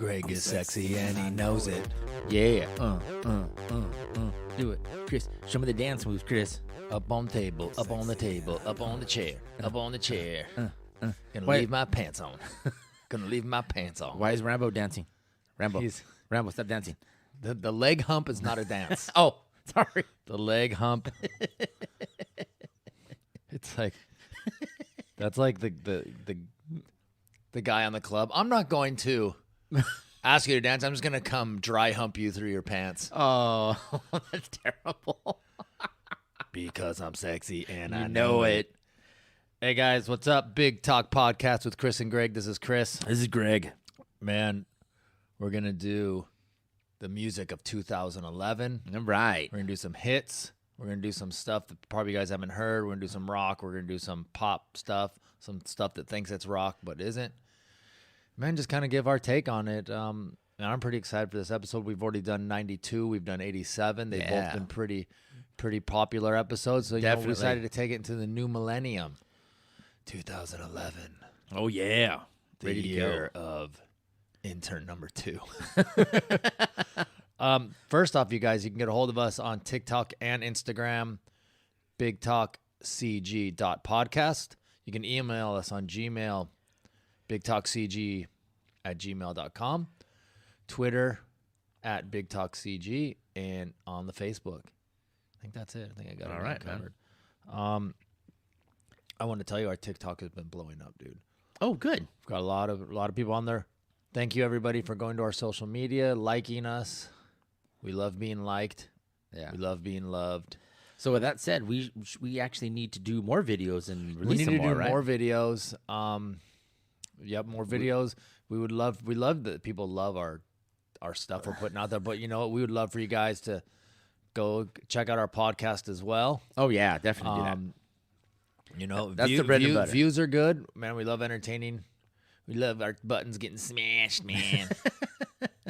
Gregg is sexy and he knows it. Yeah. Do it. Chris, show me the dance moves, Chris. Up on table, up on the table, up on the chair, up on the chair. Gonna Wait. leave my pants on. Gonna leave my pants on. Why is Rambo dancing? Rambo, stop dancing. The leg hump is not a dance. Oh, sorry. The leg hump. It's like that's like the guy on the club. I'm not going to ask you to dance. I'm just gonna come dry hump you through your pants. Oh, that's terrible. Because I'm sexy and You I know it. Hey guys, what's up? Big Talk Podcast with Chris and Greg. This is Chris. This is Greg. Man, we're gonna do the music of 2011. All right. We're gonna do some hits. We're gonna do some stuff that probably you guys haven't heard. We're gonna do some rock. We're gonna do some pop stuff. Some stuff that thinks it's rock but isn't. Man, just kind of give our take on it. And I'm pretty excited for this episode. We've already done 92. We've done 87. They've both been pretty popular episodes. So we decided to take it into the new millennium, 2011. Oh, yeah. The year of intern number 2. First off, you guys, you can get a hold of us on TikTok and Instagram, bigtalkcg.podcast. You can email us on Gmail, bigtalkcg@gmail.com, Twitter @bigtalkcg, and on the Facebook. I think that's it. I think I got it all covered. I want to tell you our TikTok has been blowing up, dude. Oh, good. We've got a lot of people on there. Thank you, everybody, for going to our social media, liking us. We love being liked. Yeah. We love being loved. So with that said, we actually need to do more videos and release We need some to more, do right? more videos. More videos. We love that people love our stuff we're putting out there. But you know what? We would love for you guys to go check out our podcast as well. Oh, yeah, definitely do that. You know, That's the bread and butter. Views are good. Man, we love entertaining. We love our buttons getting smashed, man.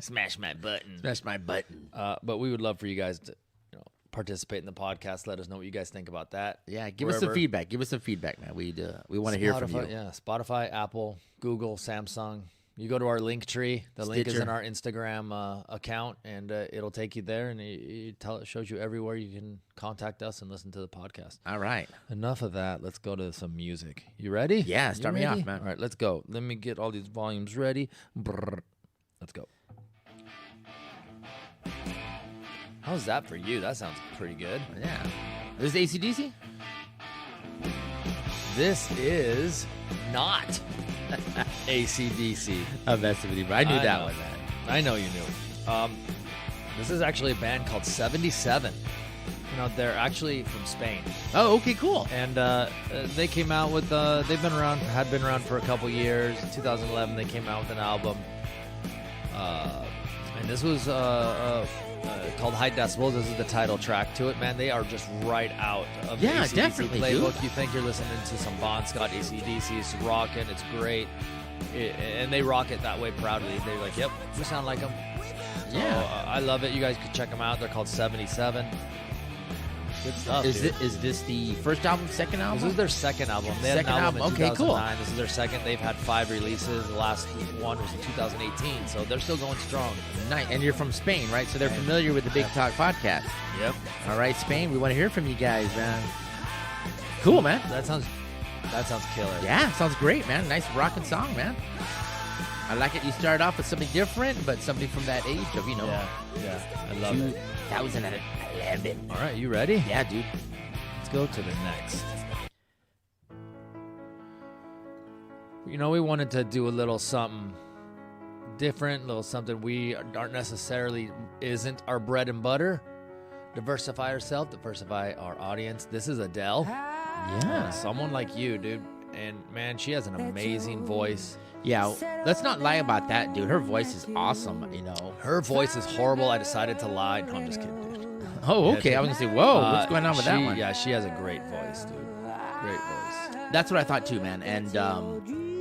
Smash my button. Smash my button. But we would love for you guys to participate in the podcast. Let us know what you guys think about that. Yeah, give us some feedback. Give us some feedback, man. We want to hear from you. Yeah, Spotify, Apple, Google, Samsung. You go to our link tree. The link is in our Instagram account, and it'll take you there, and it shows you everywhere you can contact us and listen to the podcast. All right. Enough of that. Let's go to some music. You ready? Yeah, start me off, man. All right, let's go. Let me get all these volumes ready. Brrr. Let's go. How's that for you? That sounds pretty good. Yeah. Is this AC/DC? This is not AC/DC. I'm messing with you, but I knew that one, man. I know you knew. This is actually a band called 77. You know, they're actually from Spain. Oh, okay, cool. And they came out with, had been around for a couple years. In 2011, they came out with an album. And this was called High Decibels. This is the title track to it, man. They are just right out of the AC/DC definitely, playbook. dude. You think you're listening to some Bon Scott AC/DC. It's rocking. It's great. And they rock it that way proudly. They're like, yep, we sound like them. Yeah. So, I love it. You guys could check them out. They're called 77. Good stuff, dude. Is this the first album, second album? This is their second album. They had Second an album in album. Okay, cool. 2009. This is their second. They've had 5 releases. The last one was in 2018, so they're still going strong. Nice. And you're from Spain, right? So they're familiar with the Big Talk podcast. Yep. All right, Spain, we want to hear from you guys, man. Cool, man. That sounds killer. Yeah, sounds great, man. Nice rocking song, man. I like it. You started off with something different, but something from that age of, Yeah. I love it. 2011. All right, you ready? Yeah, dude. Let's go to the next. You know, we wanted to do a little something different, a little something we aren't necessarily isn't our bread and butter. Diversify ourselves, diversify our audience. This is Adele. Yeah. Someone like you, dude. And man, she has an amazing voice. Yeah, let's not lie about that, dude. Her voice is awesome, you know. Her voice is horrible. I decided to lie. No, I'm just kidding, dude. Oh, okay. I was going to say, whoa, what's going on with that one? Yeah, she has a great voice, dude. Great voice. That's what I thought too, man. And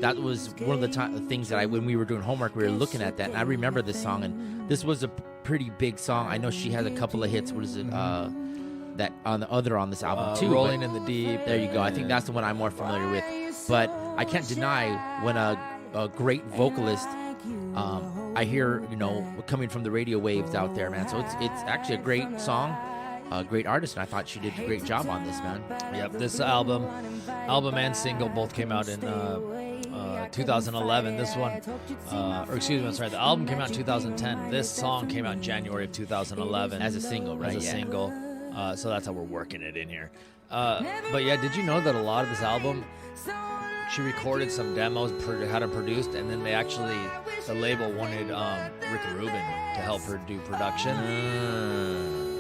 that was one of the things that when we were doing homework, we were looking at that. And I remember this song, and this was a pretty big song. I know she has a couple of hits. What is it? That on this album too. Rolling in the Deep. There you go. I think that's the one I'm more familiar with. But I can't deny when a great vocalist I hear, coming from the radio waves out there, man. So it's actually a great song, a great artist, and I thought she did a great job on this, man. Yep, this album and single both came out in 2011. This one, the album came out in 2010. This song came out in January of 2011 As a single, right? As a single. So that's how we're working it in here. But yeah, did you know that a lot of this album, she recorded some demos, had them produced, and then the label wanted Rick Rubin to help her do production.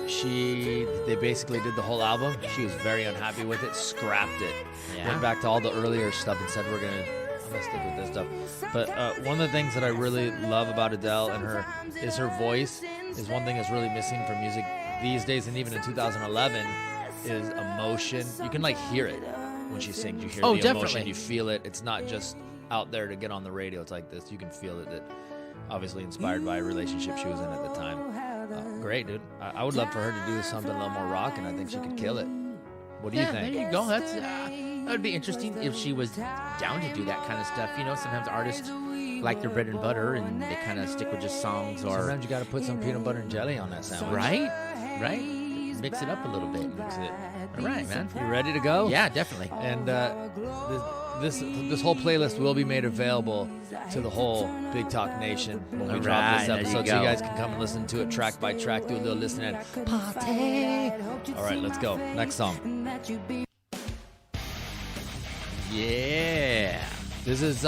They basically did the whole album. She was very unhappy with it, scrapped it, went back to all the earlier stuff and said, I'm gonna stick with this stuff. But one of the things that I really love about Adele and her voice is one thing that's really missing from music these days, and even in 2011, is emotion. You can hear it when she sings. You hear the definitely. Emotion, you feel it. It's not just out there to get on the radio. It's like this. You can feel it. That obviously inspired by a relationship she was in at the time. Great, dude. I would love for her to do something a little more rock, and I think she could kill it. What do you think? There you go. That would be interesting if she was down to do that kind of stuff. Sometimes artists like their bread and butter, and they kind of stick with just songs. Or sometimes you got to put some peanut butter and jelly on that sandwich. Right. Mix it up a little bit. Mix it. All right, man. You ready to go? Yeah, definitely. And this whole playlist will be made available to the whole Big Talk Nation when we drop this episode, so you guys can come and listen to it track by track, do a little listening. Party. All right, let's go. Next song. Yeah. This is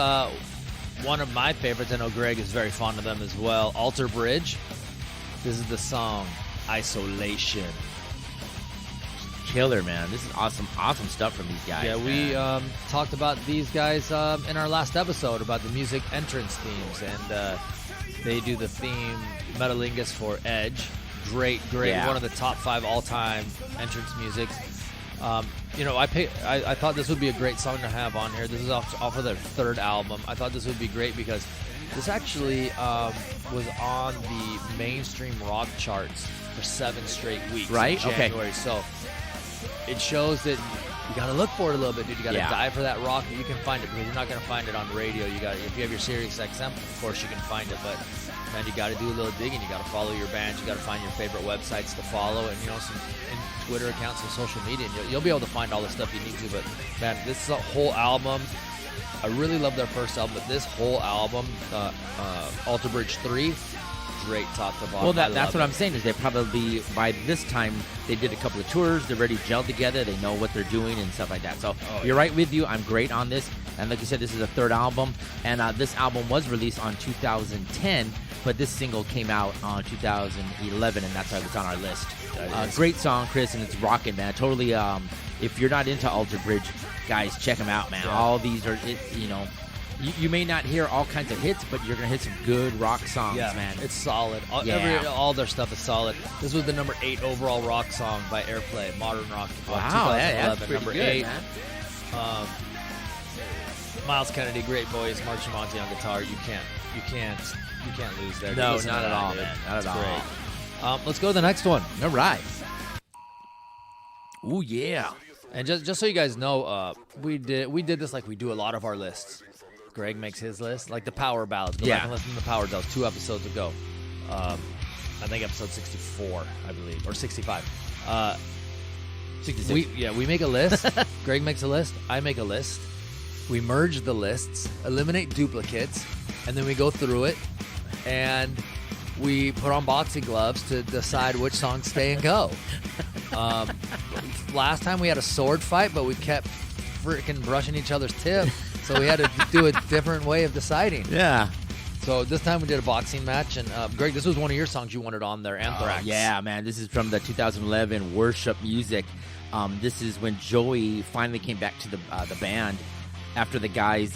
one of my favorites. I know Greg is very fond of them as well. Alter Bridge. This is the song Isolation. Killer, man. This is awesome stuff from these guys. Yeah, we talked about these guys in our last episode about the music entrance themes, and they do the theme Metalingus for Edge. Great, Yeah. One of the top 5 all-time entrance musics. I thought this would be a great song to have on here. This is off of their 3rd album. I thought this would be great because this actually was on the mainstream rock charts for 7 straight weeks. Right? In January. Okay. So it shows that you got to look for it a little bit, dude. You got to dive for that rock. You can find it because you're not going to find it on radio. If you have your Sirius XM, of course you can find it. But man, you got to do a little digging. You got to follow your bands. You got to find your favorite websites to follow, and some Twitter accounts and social media, and you'll be able to find all the stuff you need to. But man, this whole album, I really love their first album, but this whole album, Alter Bridge 3, great top to bottom. Well, that's what I'm saying is they probably, by this time, they did a couple of tours. They're already gelled together. They know what they're doing and stuff like that. So you're right with you. I'm great on this. And like you said, this is a 3rd album. And this album was released on 2010, but this single came out on 2011, and that's why it's on our list. Great song, Chris, and it's rocking, man. Totally, if you're not into Alter Bridge, guys, check them out, man. Yeah. All these are, you may not hear all kinds of hits, but you're going to hit some good rock songs, man. It's solid. All their stuff is solid. This was the number 8 overall rock song by Airplay, Modern Rock. Wow, that's pretty number good, 8. Man. Miles Kennedy, great voice. Mark Tremonti on guitar. You can't lose there. No, not at all, man. Not at all. Great. Let's go to the next one. All right. Ooh, yeah. And just so you guys know, we did this like we do a lot of our lists. Greg makes his list, like the power ballads. Go back and listen to the power ballads 2 episodes ago. I think episode 64, I believe, or 65. 66. We make a list. Greg makes a list. I make a list. We merge the lists, eliminate duplicates, and then we go through it, and we put on boxing gloves to decide which songs stay and go. Last time we had a sword fight, but we kept freaking brushing each other's tip, so we had to do a different way of deciding. Yeah. So this time we did a boxing match, and Greg, this was one of your songs you wanted on there, Anthrax. Yeah, man. This is from the 2011 Worship Music. This is when Joey finally came back to the band after the guys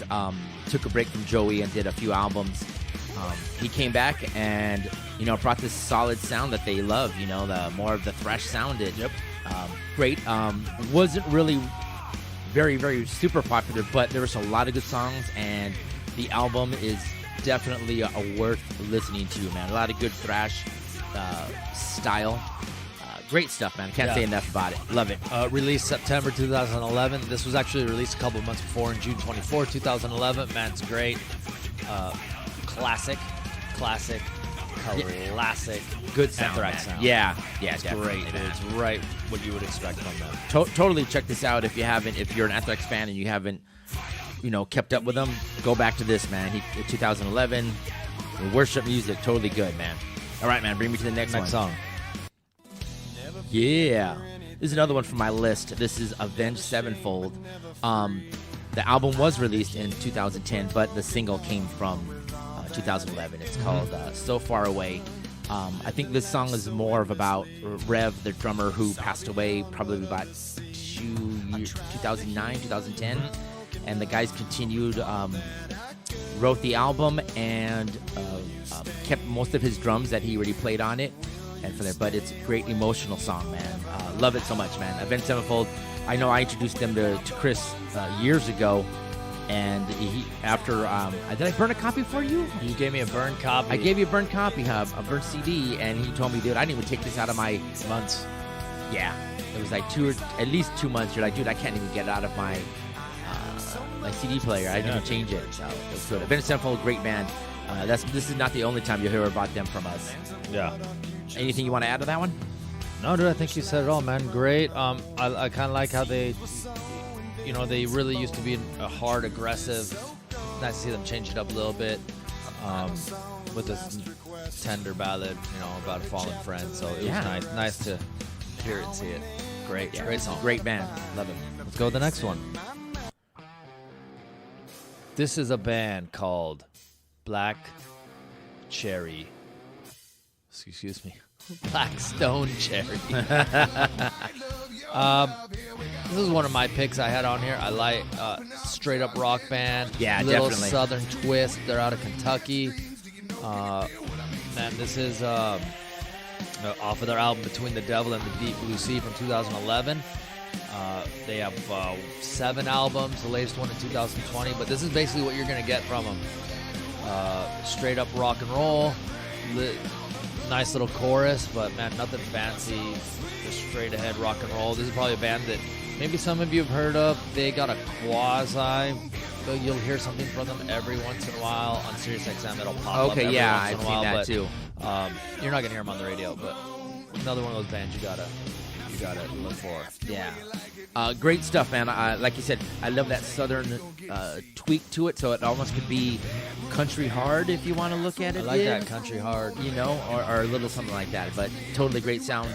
took a break from Joey and did a few albums. He came back and, brought this solid sound that they love, the more of the thrash sounded. Yep. Great. Wasn't really very, very super popular, but there was a lot of good songs, and the album is definitely worth listening to, man. A lot of good thrash style. Great stuff, man. Can't say enough about it. Love it. Released September 2011. This was actually released a couple months before, in June 24, 2011. Man, it's great. Classic classic, Good sound, Anthrax man. sound. Yeah, It's definitely, great. man. It's right what you would expect from them. Totally check this out if you haven't. If you're an Anthrax fan and you haven't, kept up with them, go back to this, man. 2011, worship music, totally good, man. All right, man, bring me to the next song. Yeah, this is another one from my list. This is Avenged Sevenfold. The album was released in 2010, but the single came from 2011. It's called So Far Away. I think this song is more of about Rev, the drummer who passed away probably about 2009, 2010. And the guys continued, wrote the album and kept most of his drums that he already played on it. And for that, but it's a great emotional song, man. Love it so much, man. Avenged Sevenfold. I know I introduced them to Chris years ago, and after did I burn a copy for you? You gave me a burned copy. I gave you a burned copy, a burned CD, and he told me, dude, I didn't even take this out of my months. Yeah, it was like at least 2 months. You're like, dude, I can't even get it out of my CD player. I didn't even change it. So it was good. Avenged Sevenfold, great band. This is not the only time you'll hear about them from us. Yeah. Anything you want to add to that one? No, dude, I think you said it all, man. Great. I kind of like how they really used to be a hard, aggressive. Nice to see them change it up a little bit with this tender ballad, about a fallen friend. So it was nice to hear it and see it. Great, great song. Great band. Love it. Let's go to the next one. This is a band called Black Cherry. Excuse me. Black Stone Cherry. This is one of my picks I had on here. I like straight up rock band. Yeah, little definitely. Southern twist. They're out of Kentucky. Man, this is off of their album Between the Devil and the Deep Blue Sea from 2011. They have 7 albums, the latest one in 2020, but this is basically what you're going to get from them. Straight up rock and roll, nice little chorus, but man, nothing fancy, just straight ahead rock and roll. This is probably a band that maybe some of you have heard of. They got a quasi, though you'll hear something from them every once in a while on SiriusXM. It'll pop up every once in I've a seen while, that but, too. You're not going to hear them on the radio, but another one of those bands you gotta look for. Yeah. Great stuff, man. Like you said, I love that southern tweak to it, so it almost could be country hard if you want to look at it. I like that, country hard. Or a little something like that, but totally great sound.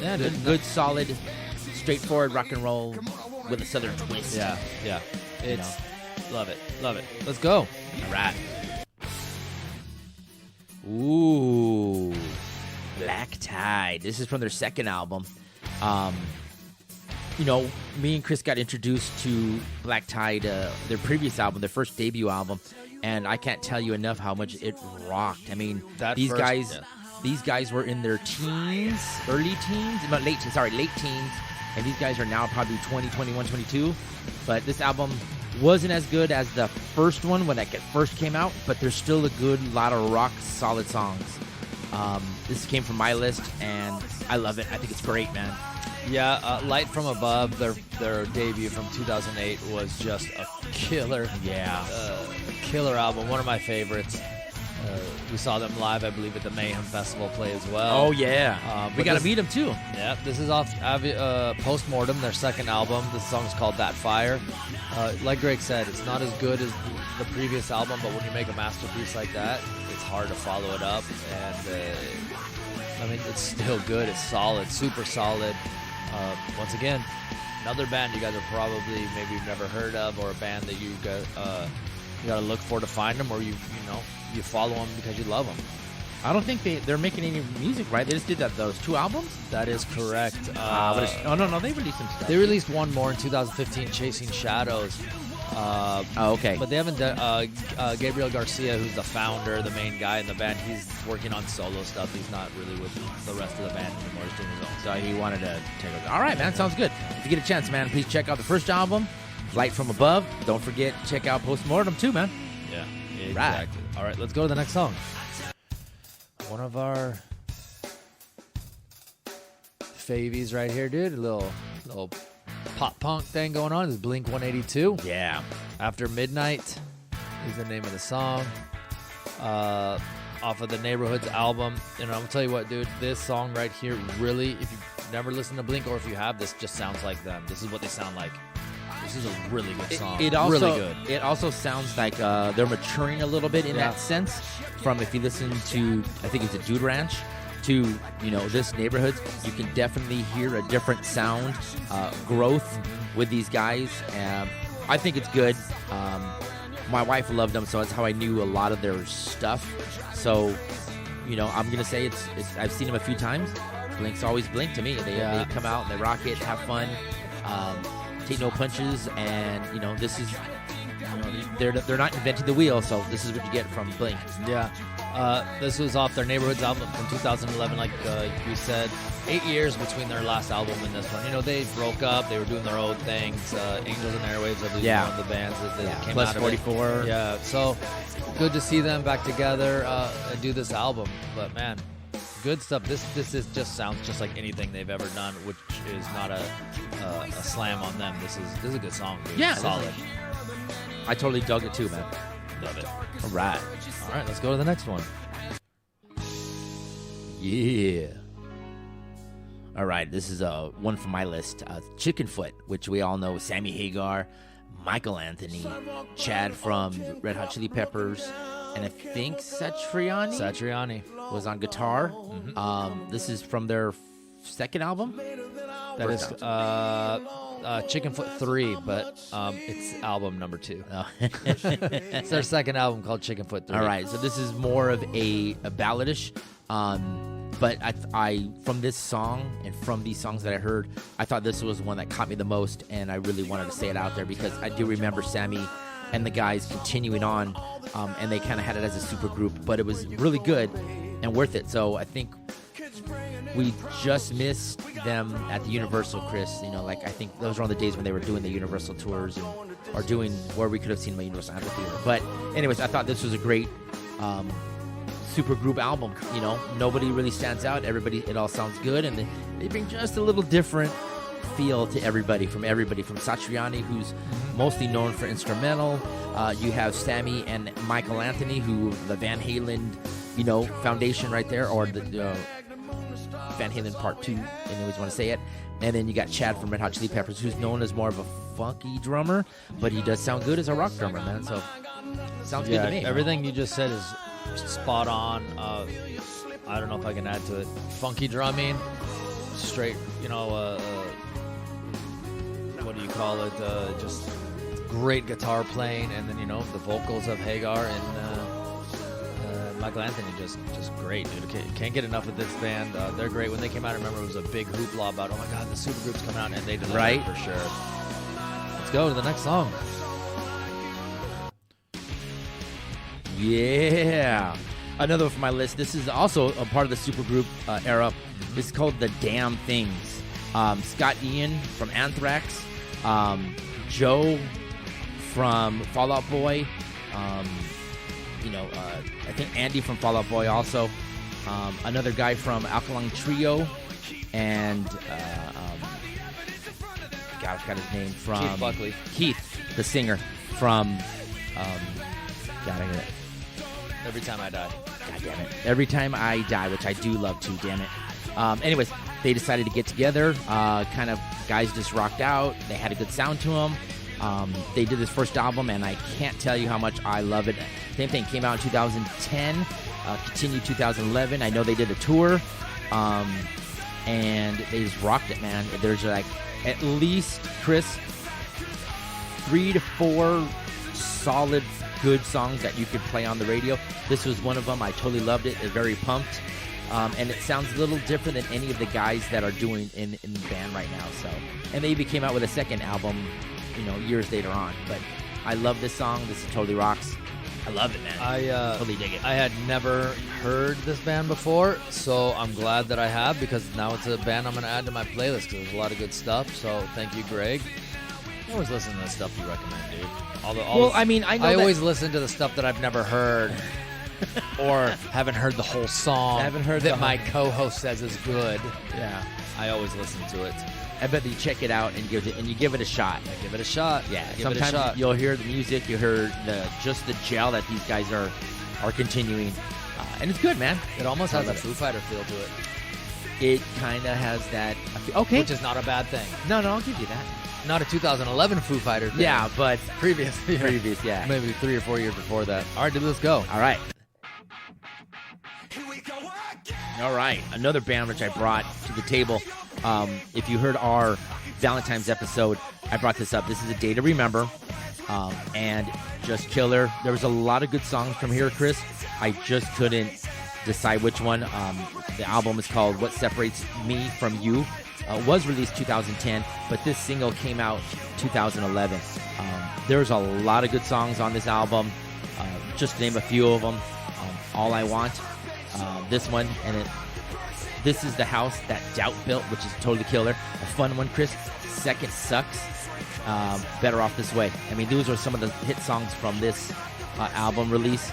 Yeah, Good, solid, straightforward rock and roll with a southern twist. Yeah. It's love it. Let's go. All right. Ooh, Black Tide. This is from their second album. Me and Chris got introduced to Black Tide, their previous album, their first debut album, and I can't tell you enough how much it rocked. I mean, these guys were in their teens, late teens, and these guys are now probably 20, 21, 22. But this album wasn't as good as the first one when it first came out, but there's still a good lot of rock solid songs. This came from my list, and I love it. I think it's great, man. Yeah, Light from Above, their debut from 2008 was just a killer. Yeah. Killer album, one of my favorites. We saw them live, I believe, at the Mayhem Festival play as well. Oh, yeah. We got to meet them, too. Yeah, this is off Postmortem, their second album. This song is called That Fire. Like Greg said, it's not as good as the previous album, but when you make a masterpiece like that, it's hard to follow it up. And, it's still good. It's solid, super solid. Once again, another band you guys are probably maybe you've never heard of, or a band that you got to look for to find them, or you follow them because you love them. I don't think they're making any music, right? They just did those 2 albums? That is correct. No, they released some stuff. They released one more in 2015, Chasing Shadows. Okay. But they haven't done. Gabriel Garcia, who's the founder, the main guy in the band, he's working on solo stuff. He's not really with the rest of the band anymore. He's doing his own. So he wanted to take it. All right, man. Sounds good. If you get a chance, man, please check out the first album, Light from Above. Don't forget, check out Postmortem, too, man. Yeah, exactly. All right, let's go to the next song. One of our favies right here, dude. A little pop punk thing going on. This is Blink 182. Yeah. After Midnight is the name of the song. off of the Neighborhoods album. And I'm gonna tell you what, dude, this song right here really, if you've never listened to Blink or if you have, this just sounds like them. This is what they sound like. This is a really good song. It also, really good. It also sounds like they're maturing a little bit in that sense. From if you listen to, I think it's a Dude Ranch, to this Neighborhoods, you can definitely hear a different sound, growth with these guys. I think it's good. My wife loved them, so that's how I knew a lot of their stuff. So, I'm gonna say it's I've seen them a few times. Blink's always Blink to me. They come out and they rock it, have fun, take no punches, and this is they're not inventing the wheel, so this is what you get from Blink. Yeah. This was off their Neighborhoods album from 2011, like you said. 8 years between their last album and this one. They broke up. They were doing their own things. Angels and Airwaves, I believe, one of the bands that came Plus out of 44. it. Yeah, so good to see them back together and do this album. But, man, good stuff. This just sounds just like anything they've ever done, which is not a slam on them. This is a good song, dude. Yeah. Solid. I totally dug it too, man. Love it. All right, let's go to the next one. Yeah. All right, this is one from my list. Chicken Foot, which we all know, Sammy Hagar, Michael Anthony, Chad from Red Hot Chili Peppers, and I think Satriani was on guitar. Mm-hmm. This is from their second album. That is Chicken Foot 3, but it's album number 2. Oh. It's their second album called Chicken Foot 3. All right, so this is more of a balladish. But I from this song and from these songs that I heard, I thought this was one that caught me the most, and I really wanted to say it out there because I do remember Sammy and the guys continuing on, and they kind of had it as a super group, but it was really good and worth it. So I think we just missed them at the Universal, Chris. I think those were on the days when they were doing the Universal tours or doing where we could have seen them at Universal Amphitheater. But anyways, I thought this was a great super group album. Nobody really stands out. It all sounds good, and they bring just a little different feel to everybody. From Satriani, who's mostly known for instrumental. You have Sammy and Michael Anthony, who the Van Halen, foundation right there, or the Van Halen Part 2, and I always want to say it. And then you got Chad from Red Hot Chili Peppers, who's known as more of a funky drummer, but he does sound good as a rock drummer, man. So sounds good to me. Everything you just said is spot on. I don't know if I can add to it. Funky drumming, straight, what do you call it? Just great guitar playing, and then the vocals of Hagar and Michael Anthony, just great, dude. Can't get enough of this band. They're great. When they came out, I remember it was a big hoopla about, oh my God, the super group's coming out, and they did right for sure. Let's go to the next song. Yeah. Another one from my list. This is also a part of the supergroup era. This is called The Damn Things. Scott Ian from Anthrax. Joe from Fall Out Boy. I think Andy from Fall Out Boy also. Another guy from Alkaline Trio. And, I forgot his name. From Keith Buckley. Keith, the singer from... gotta hear it. Every Time I Die. God damn it. Every Time I Die, which I do love too, damn it. Anyways, they decided to get together. Kind of guys just rocked out. They had a good sound to them. They did this first album, and I can't tell you how much I love it. Same thing, came out in 2010, continued 2011. I know they did a tour, and they just rocked it, man. There's like at least, Chris, 3 to 4 solid good songs that you could play on the radio. This was one of them. I totally loved it. It's very pumped. And it sounds a little different than any of the guys that are doing in the band right now. So, and they even came out with a second album, years later on. But I love this song. This totally rocks. I love it, man. I totally dig it. I had never heard this band before, so I'm glad that I have, because now it's a band I'm going to add to my playlist because there's a lot of good stuff. So thank you, Greg. I always listen to the stuff you recommend, dude. I always listen to the stuff that I've never heard or haven't heard the whole song. Haven't heard that my co-host says is good. Yeah, I always listen to it. I bet that you check it out and you give it a shot. Give it a shot. Yeah, give it a shot. You'll hear the music, you hear the gel that these guys are are continuing, and it's good, man. It almost has a love it. Foo Fighter feel to it, It kind of has that. Okay, which is not a bad thing. no, I'll give you that. Not a 2011 Foo Fighter thing. Yeah, but previous, yeah. maybe 3 or 4 years before that. All right, dude, let's go. All right. All right, another band which I brought to the table. If you heard our Valentine's episode, I brought this up. This is A Day to Remember, and just killer. There was a lot of good songs from here, Chris. I just couldn't decide which one. The album is called What Separates Me From You. Was released 2010, but this single came out 2011. There's a lot of good songs on this album. Just to name a few of them. All I Want, this one, and This Is the House That Doubt Built, which is totally killer. A fun one, Chris. Second Sucks. Better Off This Way. I mean, those are some of the hit songs from this album release.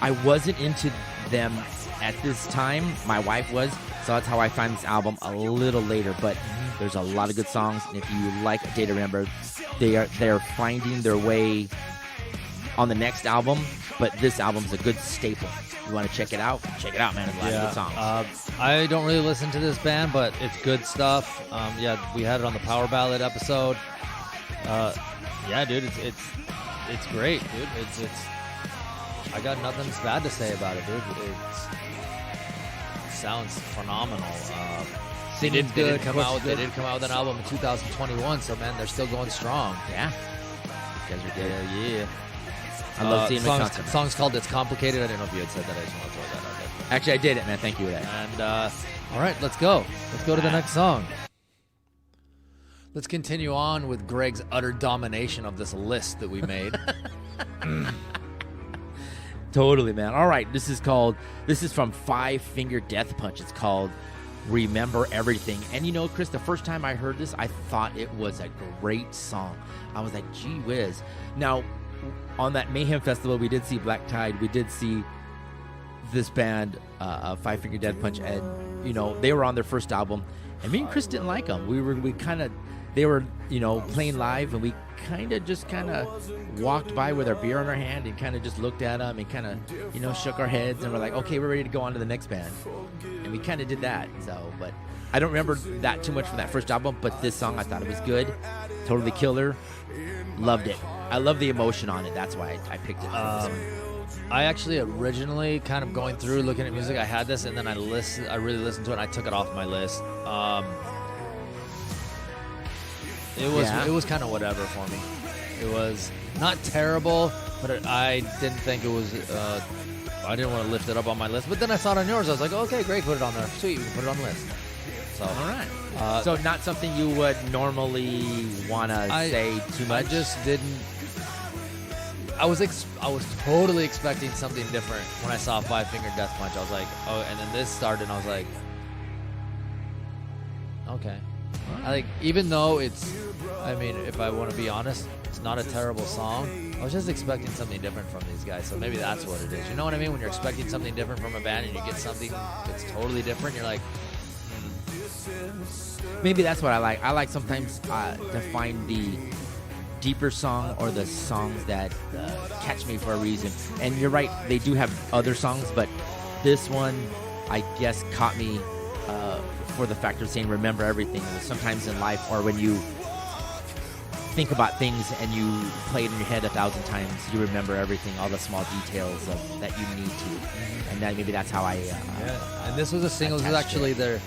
I wasn't into them at this time. My wife was, so that's how I found this album a little later. But there's a lot of good songs, and if you like A Day to Remember, they're finding their way on the next album. But this album's a good staple. You want to check it out? Check it out, man. There's a lot of good songs. I don't really listen to this band, but it's good stuff. We had it on the Power Ballad episode. Yeah, dude, it's great, dude. It's I got nothing bad to say about it, dude. It sounds phenomenal. They did come out with an album in 2021, so man, they're still going strong. Yeah. You guys are good. Yeah. I love seeing them in concert. Song's called It's Complicated. I didn't know if you had said that. I just want to throw that out there. Actually, I did it, man. Thank you for that. And all right, let's go. Let's go to the next song. Let's continue on with Gregg's utter domination of this list that we made. Totally, man. All right, this is from Five Finger Death Punch. It's called Remember Everything. And you know, Chris, the first time I heard this, I thought it was a great song. I was like, gee whiz. Now, on that Mayhem Festival, we did see Black Tide. We did see this band, Five Finger Death Punch, and, you know, they were on their first album. And me and Chris didn't like them. They were, you know, playing live, and we kind of walked by with our beer in our hand and kind of just looked at them and kind of, you know, shook our heads and we're like, okay, we're ready to go on to the next band. And we kind of did that. So, but I don't remember that too much from that first album, but this song, I thought it was good. Totally killer. Loved it. I love the emotion on it. That's why I picked it. I actually originally kind of going through looking at music, I had this, and then I really listened to it, and I took it off my list. It was kind of whatever for me. It was not terrible, but I didn't think it was. I didn't want to lift it up on my list. But then I saw it on yours. I was like, okay, great, put it on there. Sweet, we can put it on the list. So, all right. So not something you would normally want to say too much. I just didn't. I was totally expecting something different when I saw Five Finger Death Punch. I was like, oh, and then this started, and I was like, okay. I think even though if I want to be honest, it's not a terrible song. I was just expecting something different from these guys, so maybe that's what it is. You know what I mean? When you're expecting something different from a band and you get something that's totally different, you're like, maybe that's what I like. I like sometimes to find the deeper song or the songs that catch me for a reason. And you're right, they do have other songs, but this one, I guess, caught me for the factor of saying remember everything. Sometimes in life, or when you think about things and you play it in your head 1,000 times, you remember everything, all the small details that you need to. And maybe that's how I and this was a single. This is actually their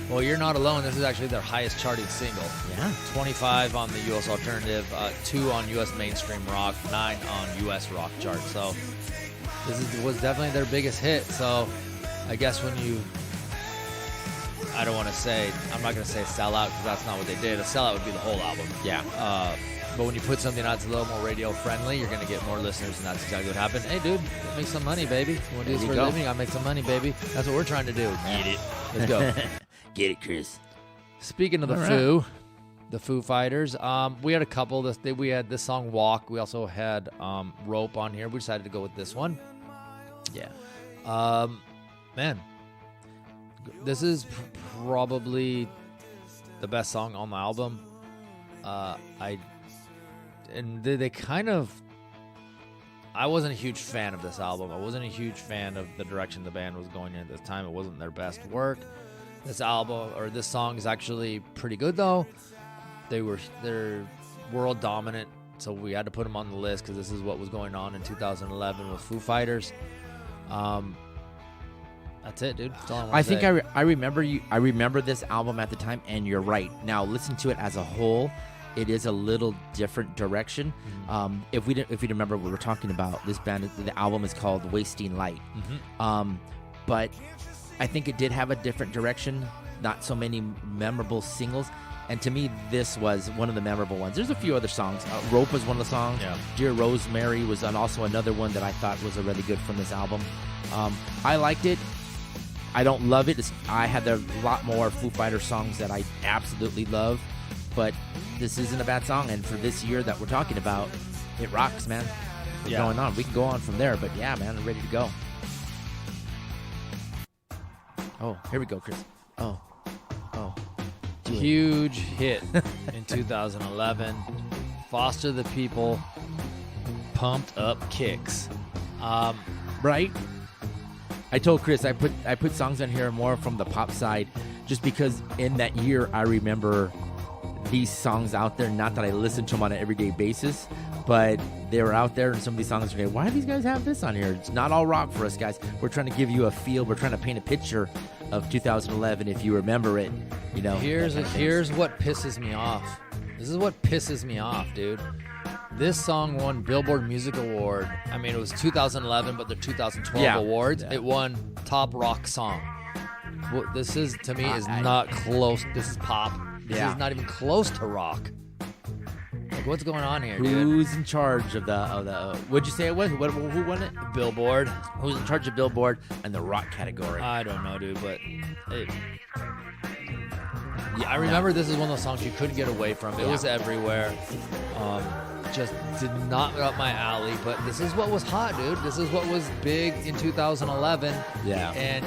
Well, You're Not Alone. This is actually their highest charting single. Yeah. 25 on the U.S. Alternative, 2 on U.S. Mainstream Rock, 9 on U.S. Rock chart. So this was definitely their biggest hit. So I guess when you... I'm not going to say sell out because that's not what they did. A sellout would be the whole album. Yeah. But when you put something out that's a little more radio friendly, you're going to get more listeners, and that's exactly what happened. Hey, dude, make some money, baby. You want to do this for a living? I make some money, baby. That's what we're trying to do. Get it. Let's go. Get it, Chris. Speaking of the Foo Fighters, we had a couple. We had this song Walk. We also had Rope on here. We decided to go with this one. Yeah. Man, this is probably the best song on the album. They kind of, I wasn't a huge fan of this album. I wasn't a huge fan of the direction the band was going in at this time. It wasn't their best work. This album or this song is actually pretty good though. They're world dominant, so we had to put them on the list because this is what was going on in 2011 with Foo Fighters. That's it, dude. That's all I want to say. I remember you. I remember this album at the time, and you're right. Now listen to it as a whole. It is a little different direction. Mm-hmm. If you remember, we were talking about this band. The album is called Wasting Light. Mm-hmm. But I think it did have a different direction. Not so many memorable singles. And to me, this was one of the memorable ones. There's a few other songs. Rope was one of the songs. Yeah. Dear Rosemary was also another one that I thought was a really good from this album. I liked it. I don't love it. I had a lot more Foo Fighters songs that I absolutely love. But this isn't a bad song. And for this year that we're talking about, it rocks, man. We're going on. We can go on from there. But yeah, man, I'm ready to go. Oh, here we go, Chris. Oh. Huge hit in 2011. Foster the People, Pumped Up Kicks. Right? I told Chris I put songs on here more from the pop side just because in that year I remember these songs out there. Not that I listened to them on an everyday basis, but they were out there and some of these songs are going, why do these guys have this on here? It's not all rock for us, guys. We're trying to give you a feel. We're trying to paint a picture of 2011 if you remember it. You know, here's what pisses me off. This is what pisses me off, dude. This song won Billboard Music Award. I mean, it was 2011, but the 2012 awards. Yeah. It won Top Rock Song. Well, this is, to me, is not close. This is pop. This is not even close to rock. Like, what's going on here, dude? Who's in charge of the what'd you say it was? Who won it? Billboard. Who's in charge of Billboard and the rock category? I don't know, dude, but I remember this is one of those songs you couldn't get away from. It was everywhere. Just did not get up my alley, but this is what was hot, dude. This is what was big in 2011. Yeah. And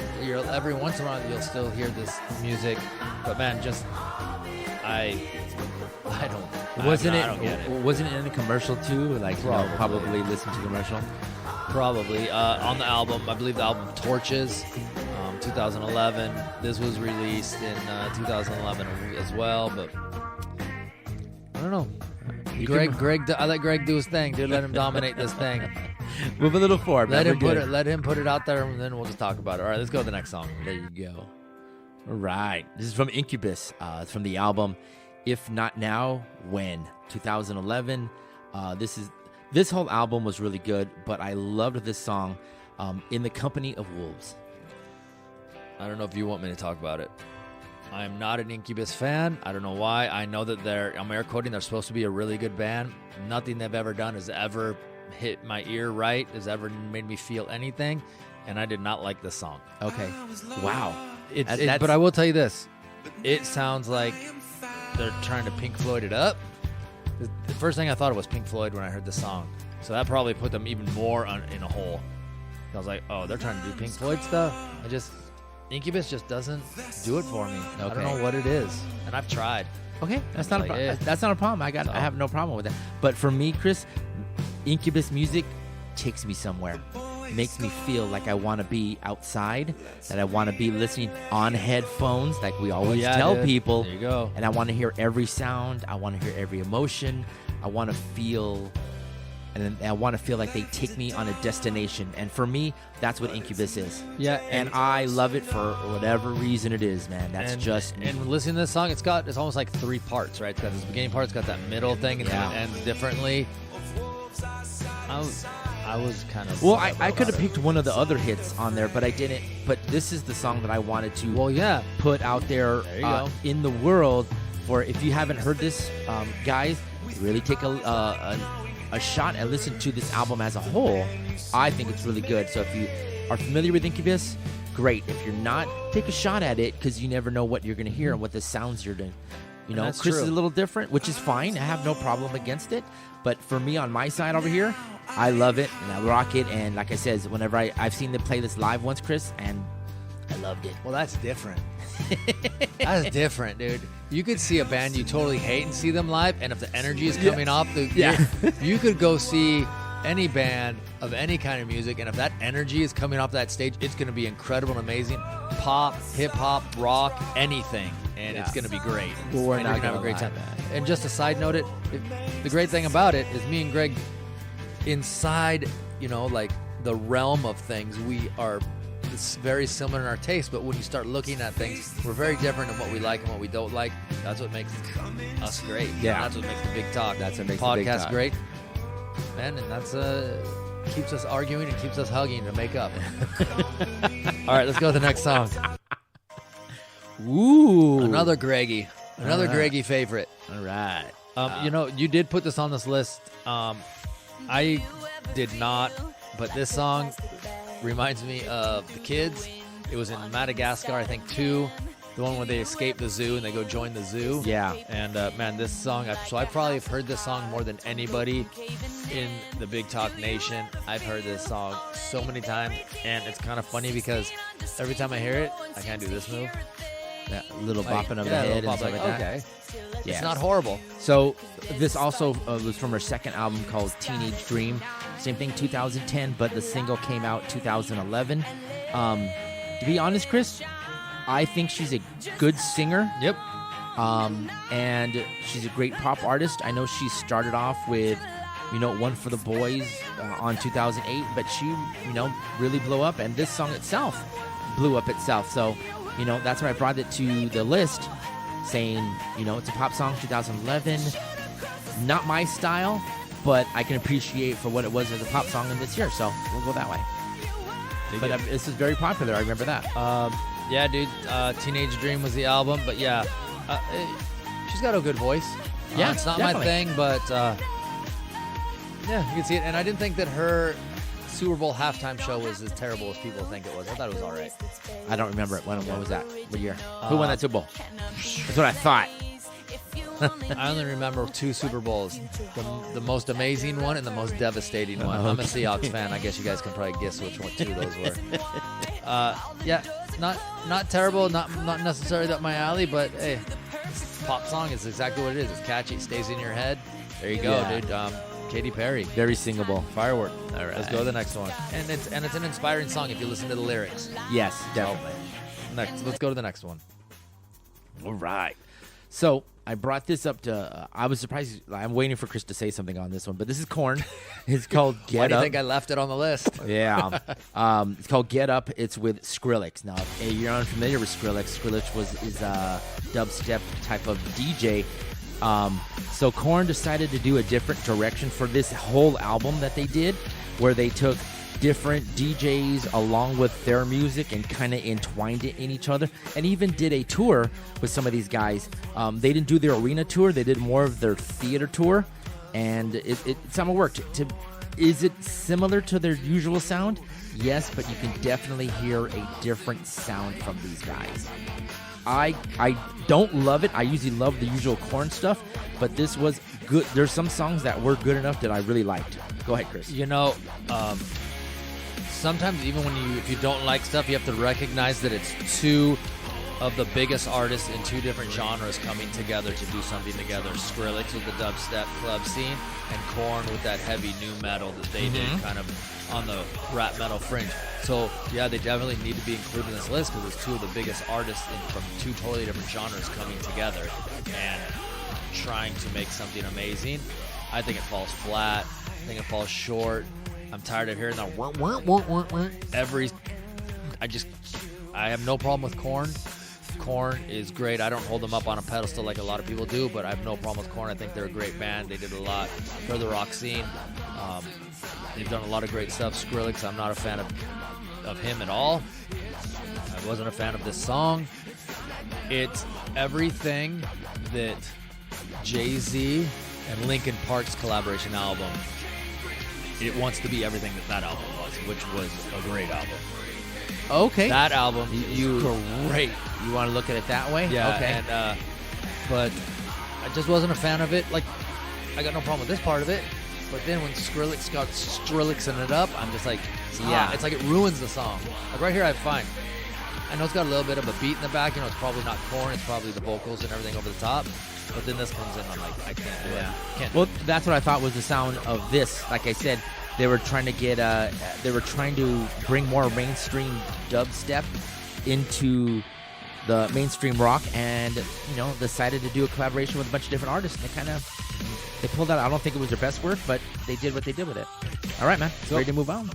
every once in a while you'll still hear this music, but man, I don't. Wasn't I don't get it. Wasn't it in the commercial too? Like probably listen to the commercial. Probably on the album. I believe the album Torches, 2011. This was released in 2011 as well, but I don't know. Greg, I let Greg do his thing, dude. Let him dominate this thing. Move a little forward. Let him put it out there, and then we'll just talk about it. All right, let's go to the next song. There you go. All right, this is from Incubus. It's from the album If Not Now, When? 2011. This whole album was really good, but I loved this song, In the Company of Wolves. I don't know if you want me to talk about it. I am not an Incubus fan. I don't know why. I know that I'm air quoting, they're supposed to be a really good band. Nothing they've ever done has ever hit my ear right, has ever made me feel anything, and I did not like this song. Okay. Wow. But I will tell you this. It sounds like they're trying to Pink Floyd it up. The first thing I thought of was Pink Floyd when I heard the song. So that probably put them even more in a hole. I was like, oh, they're trying to do Pink Floyd stuff? Incubus just doesn't do it for me. Okay. I don't know what it is, and I've tried. Okay, that's not a problem. I have no problem with that. But for me, Chris, Incubus music takes me somewhere. Makes me feel like I want to be outside, that I want to be listening on headphones, like we always tell people. There you go. And I want to hear every sound. I want to hear every emotion. I want to feel. And I want to feel like they take me on a destination. And for me, that's what Incubus is. Yeah. And I love it for whatever reason it is, man. That's just me. And listening to this song, it's almost like three parts, right? It's got this beginning part, it's got that middle thing, and then it ends differently. I was kind of... Well, I could have picked one of the other hits on there, but I didn't. But this is the song that I wanted to put out there in the world. For if you haven't heard this, guys, really take a shot and listen to this album as a whole. I think it's really good. So if you are familiar with Incubus, great. If you're not, take a shot at it because you never know what you're going to hear and what the sounds you're doing. You know, Chris is a little different, which is fine. I have no problem against it. But for me on my side over here, I love it and I rock it. And like I said, whenever I've seen them play this live once, Chris, and I loved it. Well, that's different. That's different, dude. You could see a band you totally hate and see them live, and if the energy is coming off, you could go see any band of any kind of music, and if that energy is coming off that stage, it's going to be incredible and amazing. Pop, hip hop, rock, anything, and it's going to be great. Well, we're and not you're gonna have a great lie, time. man. And just a side note, the great thing about it is me and Greg, inside, like the realm of things, we are very similar in our taste, but when you start looking at things, we're very different in what we like and what we don't like. That's what makes us great. Yeah. That's what makes the Big Talk. That's what makes the podcast Big Talk great. Man, and that's keeps us arguing and keeps us hugging to make up. All right, let's go to the next song. Ooh. Another Greggy favorite. All right. You did put this on this list. I did not, but this song reminds me of The Kids. It was in Madagascar, I think, 2. The one where they escape the zoo and they go join the zoo. Yeah. And, man, this song, I probably have heard this song more than anybody in the Big Talk Nation. I've heard this song so many times, and it's kind of funny because every time I hear it, I kind of do this move. That little bopping of the head and stuff like that. Okay. Yeah. It's not horrible. So this also was from her second album called Teenage Dream. Same thing, 2010, but the single came out 2011. To be honest, Chris, I think she's a good singer. Yep. And she's a great pop artist. I know she started off with, One for the Boys on 2008, but she, really blew up. And this song itself blew up itself. So, that's why I brought it to the list, saying, it's a pop song, 2011. Not my style, but I can appreciate for what it was as a pop song in this year. So we'll go that way. But this is very popular. I remember that. Yeah, dude. Teenage Dream was the album, but yeah, she's got a good voice. Yeah, it's not definitely. my thing, but yeah, you can see it. And I didn't think that her Super Bowl halftime show was as terrible as people think it was. I thought it was all right. I don't remember it. When was that? What year? Who won that Super Bowl? That's what I thought. I only remember 2 Super Bowls, the most amazing one and the most devastating one. I'm a Seahawks fan. I guess you guys can probably guess which 2 of those were. Yeah, not terrible, not necessarily up my alley, but hey, pop song is exactly what it is. It's catchy, it stays in your head. There you go, Yeah. dude. Katy Perry, Very singable. Firework. All right. Let's go to the next one. And it's an inspiring song if you listen to the lyrics. Yes, definitely. Let's go to the next one. All right. So I brought this up to. I was surprised. I'm waiting for Chris to say something on this one, but this is Korn. It's called Get Why do you Up. think I left it on the list? Yeah. It's called Get Up. It's with Skrillex. Now, if you're unfamiliar with Skrillex, Skrillex is a dubstep type of DJ. So Korn decided to do a different direction for this whole album that they did, where they took different DJs along with their music and kind of entwined it in each other, and even did a tour with some of these guys. They didn't do their arena tour, they did more of their theater tour, and it somehow worked. Is it similar to their usual sound? Yes, but you can definitely hear a different sound from these guys. I don't love it. I usually love the usual Korn stuff, but this was good. There's some songs that were good enough that I really liked. Go ahead, Chris. Sometimes even if you don't like stuff, you have to recognize that it's 2 of the biggest artists in 2 different genres coming together to do something together. Skrillex with the dubstep club scene, and Korn with that heavy nu metal that they did kind of on the rap metal fringe. So yeah, they definitely need to be included in this list because it's 2 of the biggest artists from 2 totally different genres coming together and trying to make something amazing. I think it falls flat. I think it falls short. I'm tired of hearing that I have no problem with Korn. Korn is great. I don't hold them up on a pedestal like a lot of people do, but I have no problem with Korn. I think they're a great band. They did a lot for the rock scene. They've done a lot of great stuff. Skrillex, I'm not a fan of him at all. I wasn't a fan of this song. It's everything that Jay-Z and Linkin Park's collaboration album. It wants to be everything that album was, which was a great album. Okay. That album is great. You want to look at it that way? Yeah. Okay. And, but I just wasn't a fan of it. Like, I got no problem with this part of it. But then when Skrillex got Skrillexing it up, I'm just like, Yeah. It's like it ruins the song. Like right here, I'm fine. I know it's got a little bit of a beat in the back. It's probably not Korn. It's probably the vocals and everything over the top. But then this comes in, I'm like, I can't do it. Can't. Well, that's what I thought was the sound of this. Like I said, They were trying to get they were trying to bring more mainstream dubstep into the mainstream rock, and decided to do a collaboration with a bunch of different artists. And they pulled out. I don't think it was their best work, but they did what they did with it. All right, man. Ready to move on.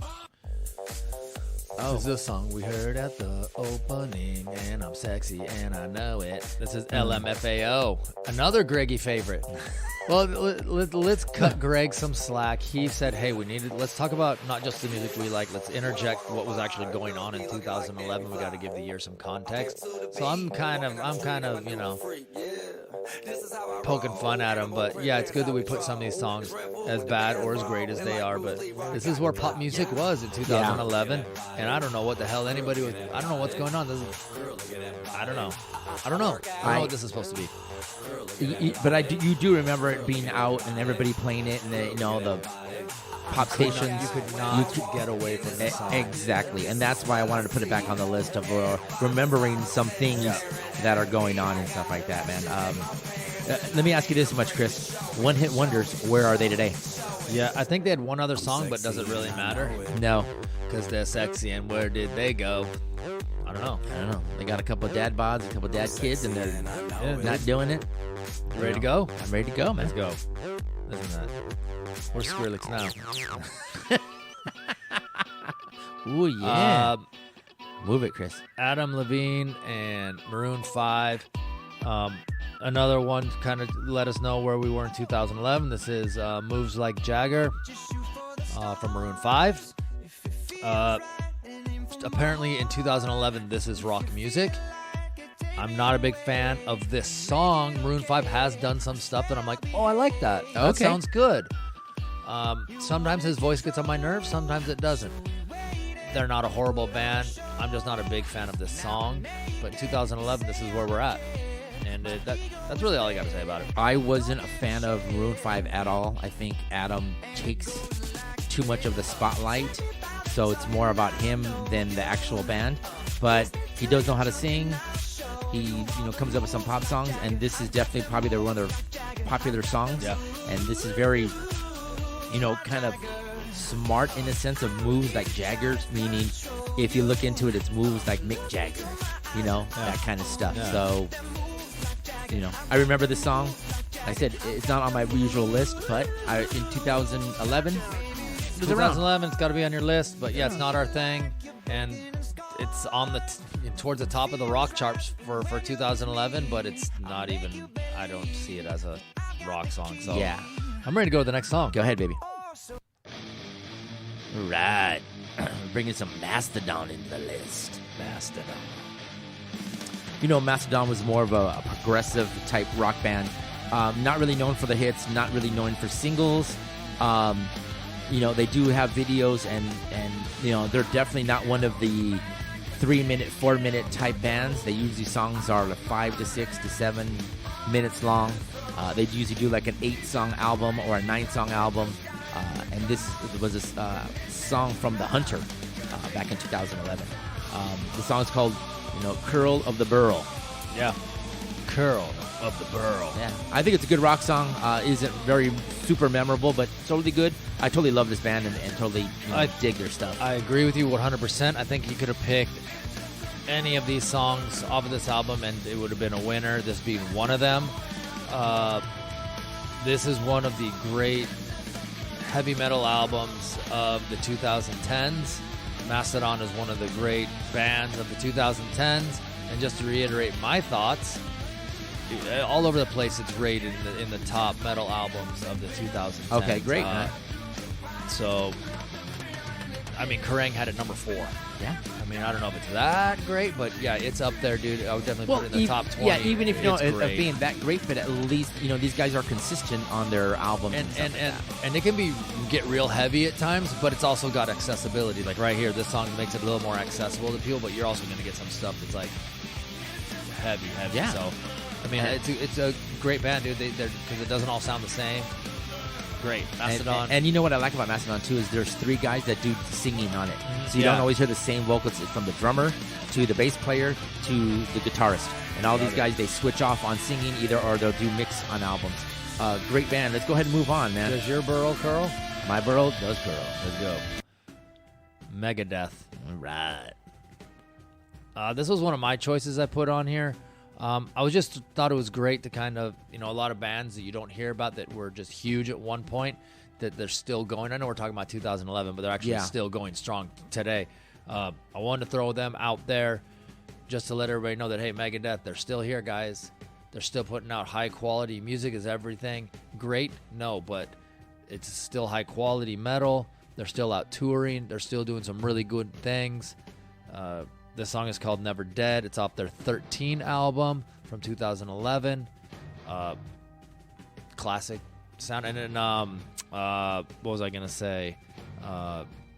This is a song we heard at the opening, and I'm sexy and I know it. This is LMFAO, another Greggy favorite. Well, let's cut Greg some slack. He said, hey, let's talk about not just the music we like, let's interject what was actually going on in 2011. We got to give the year some context. So I'm kind of, poking fun at him, but yeah, it's good that we put some of these songs, as bad or as great as they are, but this is where pop music was in 2011, and I don't know what the hell anybody was, I don't know what's going on. I don't know what this is supposed to be. But you do remember it being out and everybody playing it, and the pop stations. You could not get away from the song. Exactly, and that's why I wanted to put it back on the list of remembering some things that are going on and stuff like that, man. Let me ask you this much, Chris. One-hit wonders, where are they today? Yeah, I think they had one other song, but does it really matter? No. Because they're sexy, and where did they go? I don't know. They got a couple of dad bods, a couple of dad kids, and they're not doing it. You ready to go? I'm ready to go, man. Let's go. Listen to that. Where's Skrillex now? Ooh, yeah. Move it, Chris. Adam Levine and Maroon 5. Another one kind of let us know where we were in 2011. This is Moves Like Jagger from Maroon 5. Apparently in 2011, this is rock music. I'm not a big fan of this song. Maroon 5 has done some stuff that I'm like, oh, I like that. That sounds good. Sometimes his voice gets on my nerves. Sometimes it doesn't. They're not a horrible band. I'm just not a big fan of this song. But in 2011, this is where we're at. And that's really all I got to say about it. I wasn't a fan of Maroon 5 at all. I think Adam takes too much of the spotlight. So it's more about him than the actual band. But he does know how to sing. He comes up with some pop songs. And this is definitely probably one of their popular songs. Yeah. And this is very, kind of smart in the sense of moves like Jagger's, meaning if you look into it, it's moves like Mick Jagger, that kind of stuff. Yeah. So, I remember this song. I said it's not on my usual list, but in 2011, it was 2011, it's got to be on your list, but yeah, it's not our thing, and it's on towards the top of the rock charts for 2011, but it's not even. I don't see it as a rock song. So yeah, I'm ready to go to the next song. Go ahead, baby. All right. Bringing some Mastodon into the list. Mastodon. Mastodon was more of a progressive type rock band. Not really known for the hits, not really known for singles. They do have videos, and they're definitely not one of the 3-minute, 4-minute type bands. They usually songs are like 5 to 6 to 7 minutes long. They usually do like an 8-song album or a 9-song album. And this was a song from The Hunter back in 2011. The song is called, Curl of the Burl. Yeah. Curl of the Burl. Yeah. I think it's a good rock song. Isn't very super memorable, but totally good. I totally love this band and totally dig their stuff. I agree with you 100%. I think you could have picked any of these songs off of this album and it would have been a winner, this being one of them. This is one of the great heavy metal albums of the 2010s. Mastodon is one of the great bands of the 2010s. And just to reiterate my thoughts, all over the place it's rated in the top metal albums of the 2010s. Okay, great. So, Kerrang had it number 4. Yeah. I don't know if it's that great, but yeah, it's up there, dude. I would definitely put it in the top 20. Yeah, even if it being that great, but at least these guys are consistent on their albums. And it can get real heavy at times, but it's also got accessibility. Like right here, this song makes it a little more accessible to people, but you're also going to get some stuff that's like heavy. Yeah. So, it's a great band, dude. Because it doesn't all sound the same. Great. Mastodon. And you know what I like about Mastodon too is there's 3 guys that do singing on it. So you don't always hear the same vocals from the drummer to the bass player to the guitarist. And all these guys, they switch off on singing or they'll do mix on albums. Great band. Let's go ahead and move on, man. Does your burl curl? My Burrow does Burrow. Let's go. Megadeth. All right. This was one of my choices I put on here. I was just thought it was great to kind of, a lot of bands that you don't hear about that were just huge at one point, that they're still going. I know we're talking about 2011, but they're actually still going strong today. I wanted to throw them out there just to let everybody know that, hey, Megadeth, they're still here, guys. They're still putting out high quality music. Is everything great? No, but it's still high quality metal. They're still out touring. They're still doing some really good things. This song is called Never Dead. It's off their 13 album from 2011. Classic sound. And then, what was I going to say?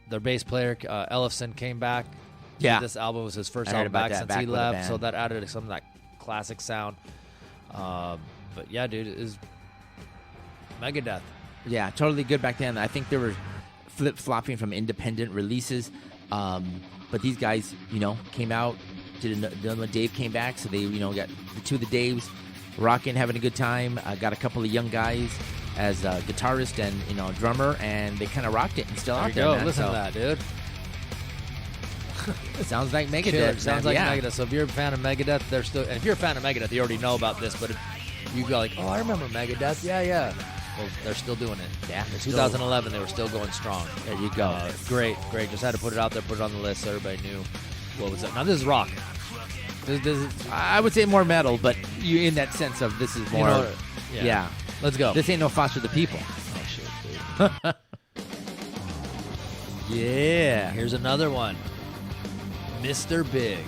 Their bass player, Ellefson, came back. Yeah. This album was his first album back since he left, so that added some of that classic sound. But yeah, dude, it is Megadeth. Yeah, totally good back then. I think they were flip-flopping from independent releases. But these guys, came out, when Dave came back, so they, got the two of the Daves rocking, having a good time. Got a couple of young guys as a guitarist and, drummer, and they kind of rocked it and still out there, man. Listen to that, dude. It sounds like Megadeth. Sounds like Megadeth. So if you're a fan of Megadeth, they're still. And if you're a fan of Megadeth, you already know about this. But if you go like, oh, I remember Megadeth. Yeah. Well, they're still doing it. Yeah. In 2011, they were still going strong. There you go. Great. Just had to put it out there, put it on the list, so everybody knew what was it. Now this is rock. This is, I would say more metal, but you in that sense of this is more. Yeah. Let's go. This ain't no Foster the People. Oh shit, dude. Yeah. Here's another one. Mr. Big.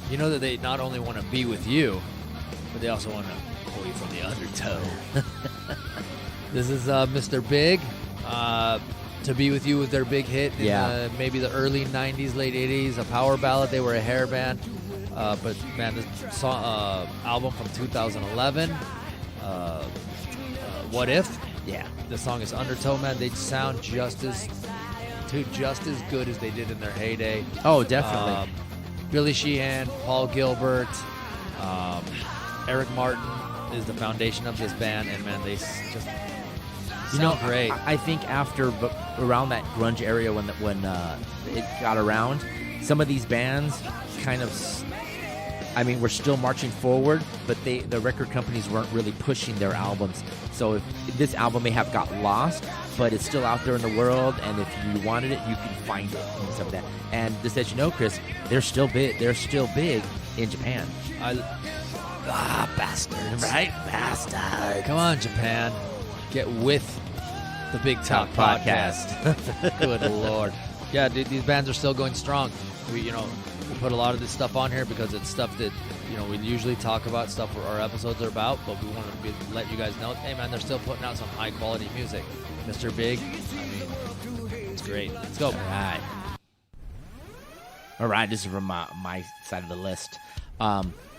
You know that they not only want to be with you, but they also want to pull you from the undertow. This is Mr. Big. To Be With You was their big hit in maybe the early 90s, late 80s. A power ballad. They were a hair band. But, man, this song, album from 2011, What If? Yeah. The song is Undertow, man. They sound just as good as they did in their heyday. Oh, definitely. Billy Sheehan, Paul Gilbert, Eric Martin is the foundation of this band, and man, they just sound great. I think around that grunge area when it got around, some of these bands kind of, we're still marching forward, but the record companies weren't really pushing their albums. So if this album may have got lost, but it's still out there in the world, and if you wanted it, you can find it and stuff like that. And just as you know, Chris, they're still big. They're still big in Japan. Bastards. Right? Bastards. Come on, Japan. Get with the Big Talk podcast. Good Lord. Yeah, dude, these bands are still going strong. We put a lot of this stuff on here because it's stuff that, we usually talk about, stuff our episodes are about, but we want to let you guys know, hey, man, they're still putting out some high-quality music. Mr. Big, it's great. Let's go. All right, this is from my side of the list.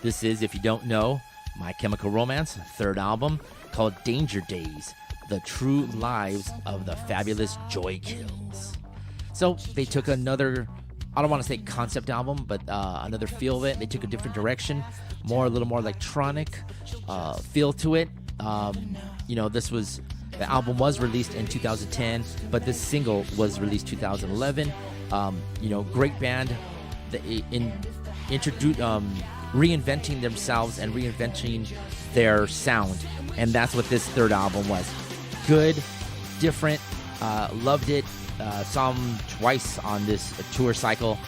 This is, if you don't know, My Chemical Romance, third album, called Danger Days, The True Lives of the Fabulous Joy Kills. So they took another, I don't want to say concept album, but another feel of it. They took a different direction, a little more electronic feel to it. The album was released in 2010, but this single was released 2011. Great band reinventing themselves and reinventing their sound, and that's what this third album was. Good, different, loved it. Saw them twice on this tour cycle.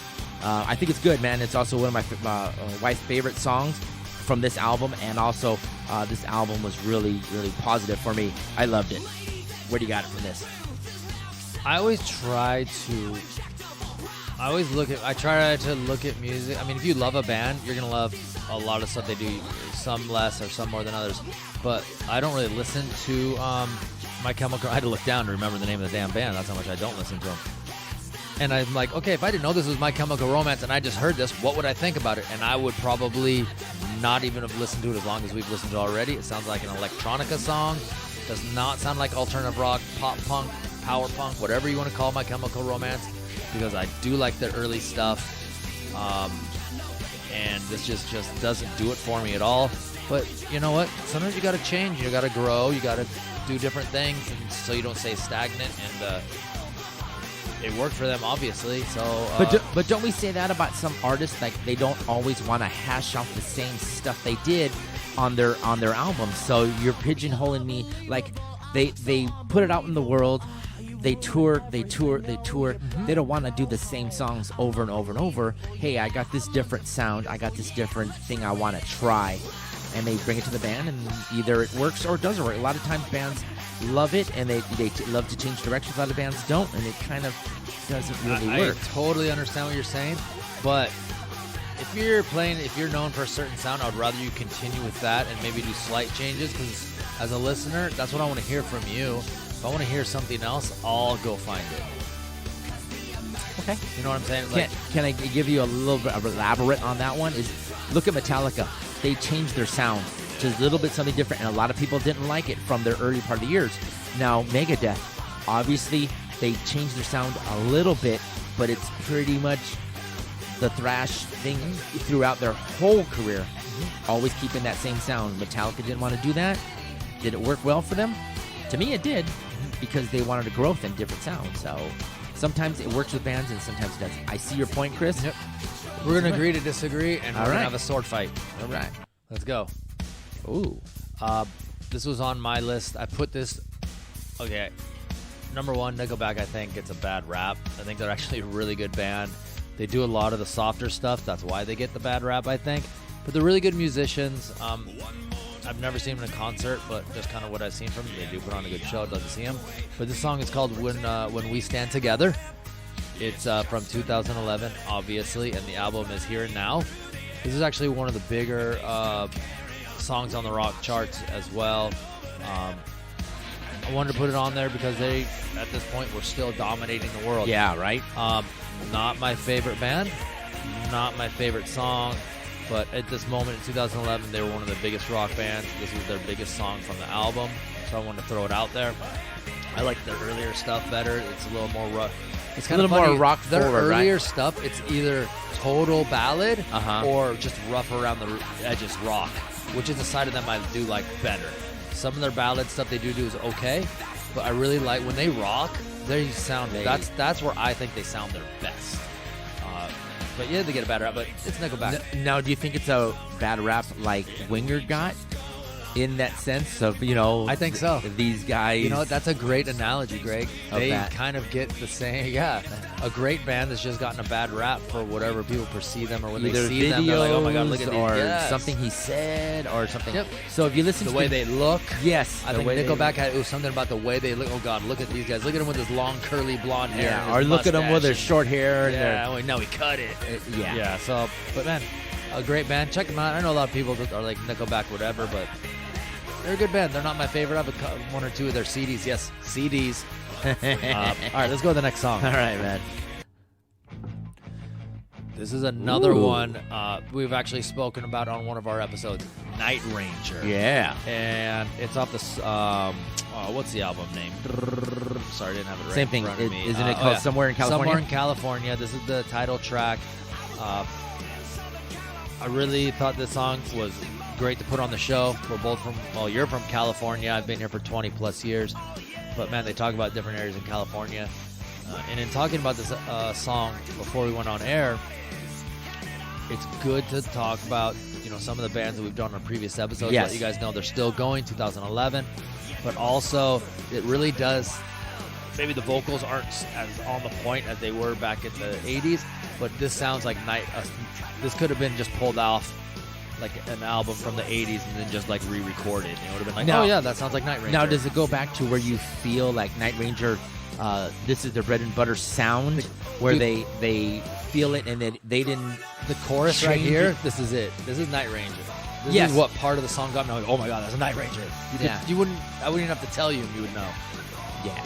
I think it's good, man. It's also one of my wife's favorite songs from this album, and also this album was really, really positive for me. I loved it. Where do you got it from this? I try to look at music. If you love a band, you're going to love a lot of stuff they do, some less or some more than others. But I don't really listen to My Chemical. I had to look down to remember the name of the damn band. That's how much I don't listen to them. And I'm like, okay, if I didn't know this was My Chemical Romance and I just heard this, what would I think about it? And I would probably not even have listened to it as long as we've listened to it already. It sounds like an electronica song. Does not sound like alternative rock, pop punk, power punk, whatever you want to call My Chemical Romance, because I do like their early stuff. And this just doesn't do it for me at all. But you know what? Sometimes you got to change. You got to grow. You got to do different things, and so you don't stay stagnant. And it worked for them, obviously. So, but don't we say that about some artists? Like they don't always want to hash out the same stuff they did on their albums. So you're pigeonholing me. Like they put it out in the world. They tour. Mm-hmm. They don't want to do the same songs over and over and over. Hey, I got this different sound. I got this different thing I want to try. And they bring it to the band, and either it works or it doesn't work. A lot of times bands love it, and they love to change directions. A lot of bands don't, and it kind of doesn't really work. I totally understand what you're saying, but if you're known for a certain sound, I'd rather you continue with that and maybe do slight changes, because as a listener, that's what I want to hear from you. If I want to hear something else, I'll go find it. Okay. You know what I'm saying? Can I give you a little bit of elaborate on that one? Is look at Metallica. They changed their sound to a little bit something different, and a lot of people didn't like it from their early part of the years. Now, Megadeth, obviously, they changed their sound a little bit, but it's pretty much the thrash thing throughout their whole career, always keeping that same sound. Metallica didn't want to do that. Did it work well for them? To me, it did, because they wanted a growth and different sounds. So sometimes it works with bands, and sometimes it doesn't. I see your point, Chris. Yep. We're going to agree to disagree, and we're going to have a sword fight. All right. Let's go. Ooh. This was on my list. I put this... Okay. Number one, Nickelback, I think it's a bad rap. I think they're actually a really good band. They do a lot of the softer stuff. That's why they get the bad rap, I think. But they're really good musicians. I've never seen them in a concert, but just kind of what I've seen from them. They do put on a good show. I'd love to see them. But this song is called When We Stand Together. It's from 2011, obviously, and the album is Here and Now. This is actually one of the bigger songs on the rock charts as well. I wanted to put it on there because they, at this point, were still dominating the world. Yeah, right? Not my favorite band, not my favorite song, but at this moment in 2011, they were one of the biggest rock bands. This was their biggest song from the album, so I wanted to throw it out there. I like their earlier stuff better. It's a little more rough. It's kind a of little funny. more rock Their forward, right? earlier stuff, it's either total ballad Uh-huh. or just rough around the edges rock, which is a side of them I do like better. Some of their ballad stuff they do is okay, but I really like when they rock. They sound that's where I think they sound their best. But yeah, they get a bad rap, but it's Nickelback. Now, do you think it's a bad rap like Winger got? In that sense of, I think so. These guys. You know what? That's a great analogy, Greg. They that. kind of get the same. Yeah, a great band that's just gotten a bad rap for whatever people perceive them, or when either they see them, they're like, "Oh my God, look at these!" Or Yes. something he said, or something. Yep. So if you listen The to way they look. yes, I think Nickelback had it was something about the way they look. Oh God, look at these guys. Look at him with his long curly blonde hair. yeah, and or his look at them with their mustache. short hair. And Yeah, wait, no, he cut it. yeah. Yeah. So, but man, a great band. Check them out. I know a lot of people that are like Nickelback, whatever, but they're a good band. They're not my favorite. I have one or two of their CDs. Yes, CDs. All right, let's go to the next song. All right, man. This is another Ooh. one we've actually spoken about on one of our episodes, Night Ranger. Yeah. And it's off this, what's the album name? Sorry, I didn't have it right Same in thing. front of me. Isn't it called Somewhere in California? Somewhere in California. This is the title track. I really thought this song was great to put on the show. We're both you're from California. I've been here for 20 plus years. But man, they talk about different areas in California. And in talking about this song before we went on air, it's good to talk about, some of the bands that we've done on previous episodes. Yes. Let you guys know they're still going, 2011. But also, it really does, maybe the vocals aren't as on the point as they were back in the 80s, but this sounds like this could have been just pulled off like an album from the 80s and then just like re-recorded. It would have been like, Now- oh yeah, that sounds like Night Ranger. Now, does it go back to where you feel like Night Ranger, this is their bread and butter sound, where dude- they feel it and they didn't... The chorus right change here, it? this is it. This is Night Ranger. This Yes. is what part of the song got me. Like, oh my God, that's a Night Ranger. Yeah. I wouldn't even have to tell you, and you would know. Yeah.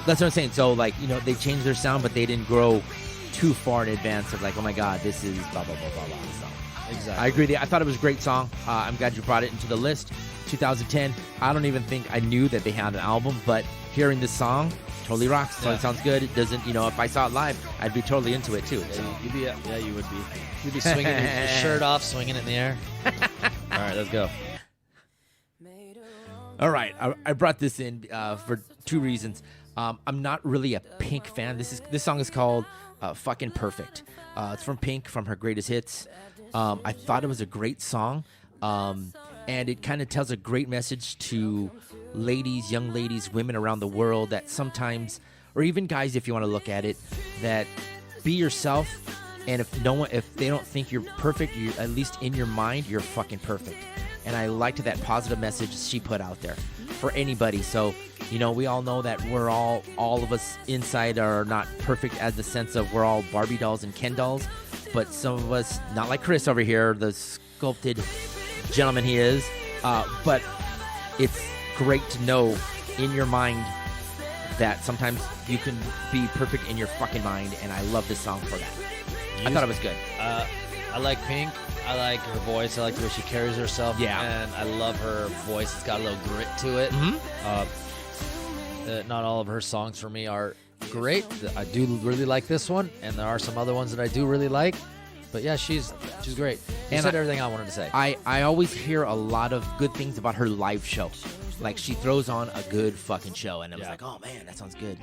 That's what I'm saying. So, like, they changed their sound, but they didn't grow too far in advance of, like, oh my God, this is blah, blah, blah, blah, blah. So, Exactly. I agree with you. I thought it was a great song. I'm glad you brought it into the list. 2010. I don't even think I knew that they had an album, but hearing this song totally rocks. So Yeah. it sounds good. It doesn't, if I saw it live, I'd be totally into it too. So. You would be. You'd be swinging your shirt off, swinging it in the air. All right, let's go. All right, I brought this in for two reasons. I'm not really a Pink fan. This song is called "Fucking Perfect." It's from Pink, from her greatest hits. I thought it was a great song, and it kind of tells a great message to ladies, young ladies, women around the world that sometimes, or even guys, if you want to look at it, that be yourself. And if they don't think you're perfect, you at least in your mind, you're fucking perfect. And I liked that positive message she put out there for anybody. So, we all know that we're all of us inside are not perfect as the sense of we're all Barbie dolls and Ken dolls. But some of us, not like Chris over here, the sculpted gentleman he is. But it's great to know in your mind that sometimes you can be perfect in your fucking mind. And I love this song for that. I thought it was good. I like Pink. I like her voice. I like the way she carries herself. Yeah. And I love her voice. It's got a little grit to it. Mm-hmm. Not all of her songs for me are great. I do really like this one, and there are some other ones that I do really like. But yeah, she's great. You said everything I wanted to say. I always hear a lot of good things about her live show. Like, she throws on a good fucking show, and I was like, oh man, that sounds good.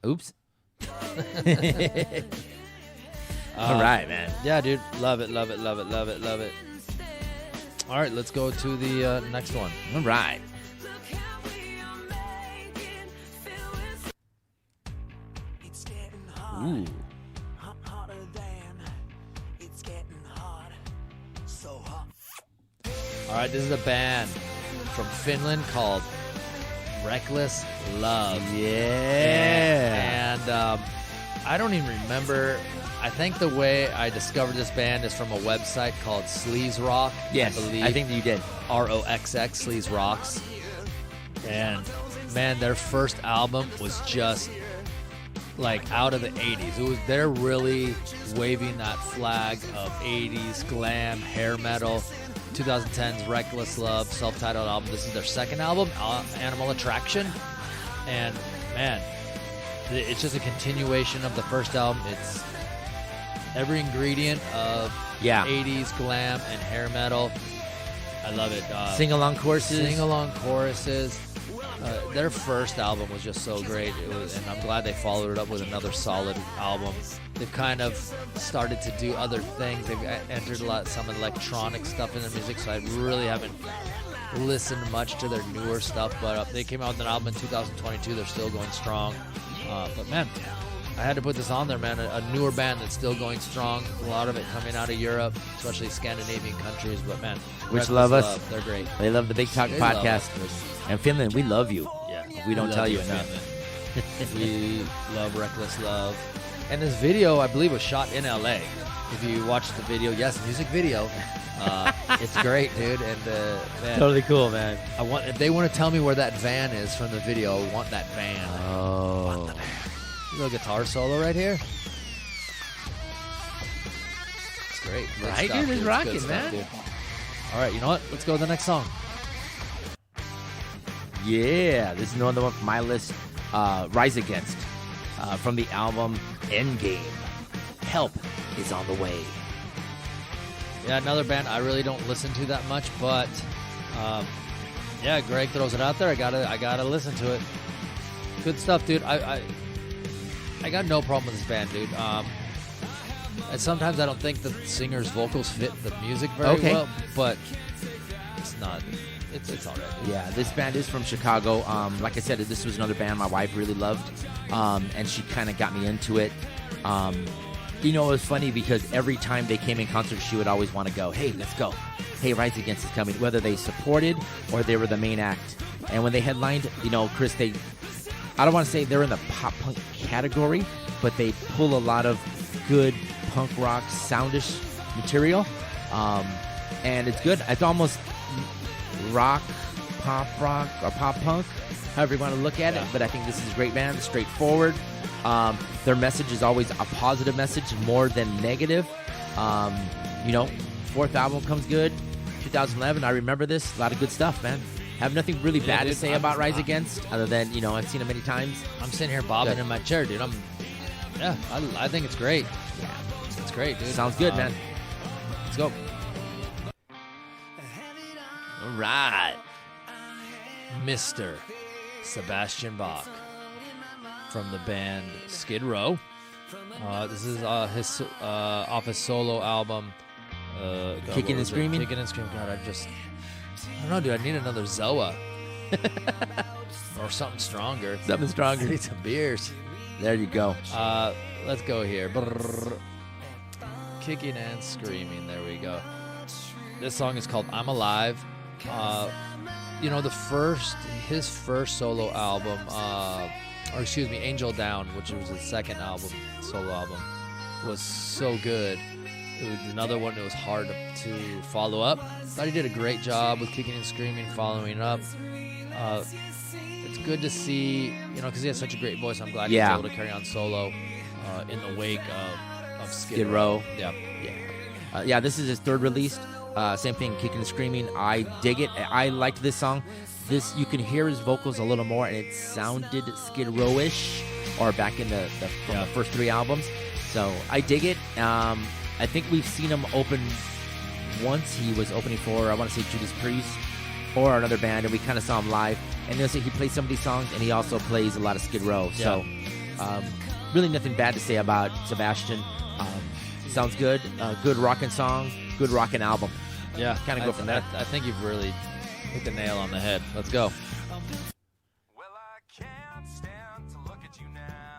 Oops. All right, man. Yeah, dude. Love it. All right, let's go to the next one. All right. Ooh. All right, this is a band from Finland called Reckless Love. Yeah. And I don't even remember. I think the way I discovered this band is from a website called Sleaze Rock. Yes, I think you did. ROXX, Sleaze Rocks. And, man, their first album was just, like, out of the 80s. They're really waving that flag of 80s glam, hair metal. 2010's Reckless Love, self-titled album. This is their second album, Animal Attraction. And, man, it's just a continuation of the first album. It's every ingredient of 80s glam and hair metal. I love it. Sing-along choruses. Their first album was just so great. And I'm glad they followed it up with another solid album. They've kind of started to do other things. They've entered some electronic stuff in their music, so I really haven't listened much to their newer stuff. But they came out with an album in 2022. They're still going strong. But, man, I had to put this on there, man. A newer band that's still going strong. A lot of it coming out of Europe, especially Scandinavian countries. But, man, which love us. They're great. They love the Big Talk podcast. And Finland, we love you. Yeah. We don't tell you enough. We love Reckless Love. And this video, I believe, was shot in L.A. If you watch the video, yes, music video. It's great, dude. And man, totally cool, man. If they want to tell me where that van is from the video, I want that van. Oh. Little guitar solo right here. It's great. Good right, stuff, dude? It's rocking, stuff, man. Dude. All right, you know what? Let's go to the next song. Yeah, this is another one from my list. Rise Against, from the album Endgame. Help is on the way. Yeah, another band I really don't listen to that much, but yeah, Greg throws it out there. I gotta listen to it. Good stuff, dude. I got no problem with this band, dude. And sometimes I don't think the singer's vocals fit the music very well, but it's not. It's all right. Yeah, this band is from Chicago. Like I said, this was another band my wife really loved, and she kind of got me into it. It was funny because every time they came in concert, she would always want to go, hey, let's go. Hey, Rise Against is coming, whether they supported or they were the main act. And when they headlined, Chris, I don't want to say they're in the pop-punk category, but they pull a lot of good punk rock, soundish material. And it's good. It's almost rock, or pop punk, however you want to look at it. But I think this is a great band, straightforward. Their message is always a positive message more than negative. Fourth album comes good, 2011. I remember this. A lot of good stuff, man. Have nothing really bad to say about Rise Against, other than, I've seen it many times. I'm sitting here bobbing in my chair, dude. I think it's great. Yeah, it's great, dude. Sounds good, man. Let's go. All right. Mr. Sebastian Bach from the band Skid Row. This is his off his solo album. Kicking and Screaming? Kicking and Screaming. God, I don't know, dude. I need another Zoa. Or something stronger. Something stronger. I need some beers. There you go. Let's go here. Brrr. Kicking and Screaming. There we go. This song is called I'm Alive. You know, his first solo album, Angel Down, which was his second solo album, was so good. It was another one that was hard to follow up. Thought he did a great job with Kicking and Screaming, following up. It's good to see, you know, because he has such a great voice. I'm glad he was able to carry on solo in the wake of Skid Row. Yeah, this is his third release. Same thing, Kicking and Screaming. I dig it. I liked this song. You can hear his vocals a little more, and it sounded Skid Row-ish, or back in the first three albums. So I dig it. I think we've seen him open once. He was opening for, I want to say, Judas Priest or another band, and we kind of saw him live. And he plays some of these songs, and he also plays a lot of Skid Row. So really nothing bad to say about Sebastian. Sounds good. Good rockin' song. Good rockin' album. Yeah. Kind of go from there. I think you've really hit the nail on the head. Let's go.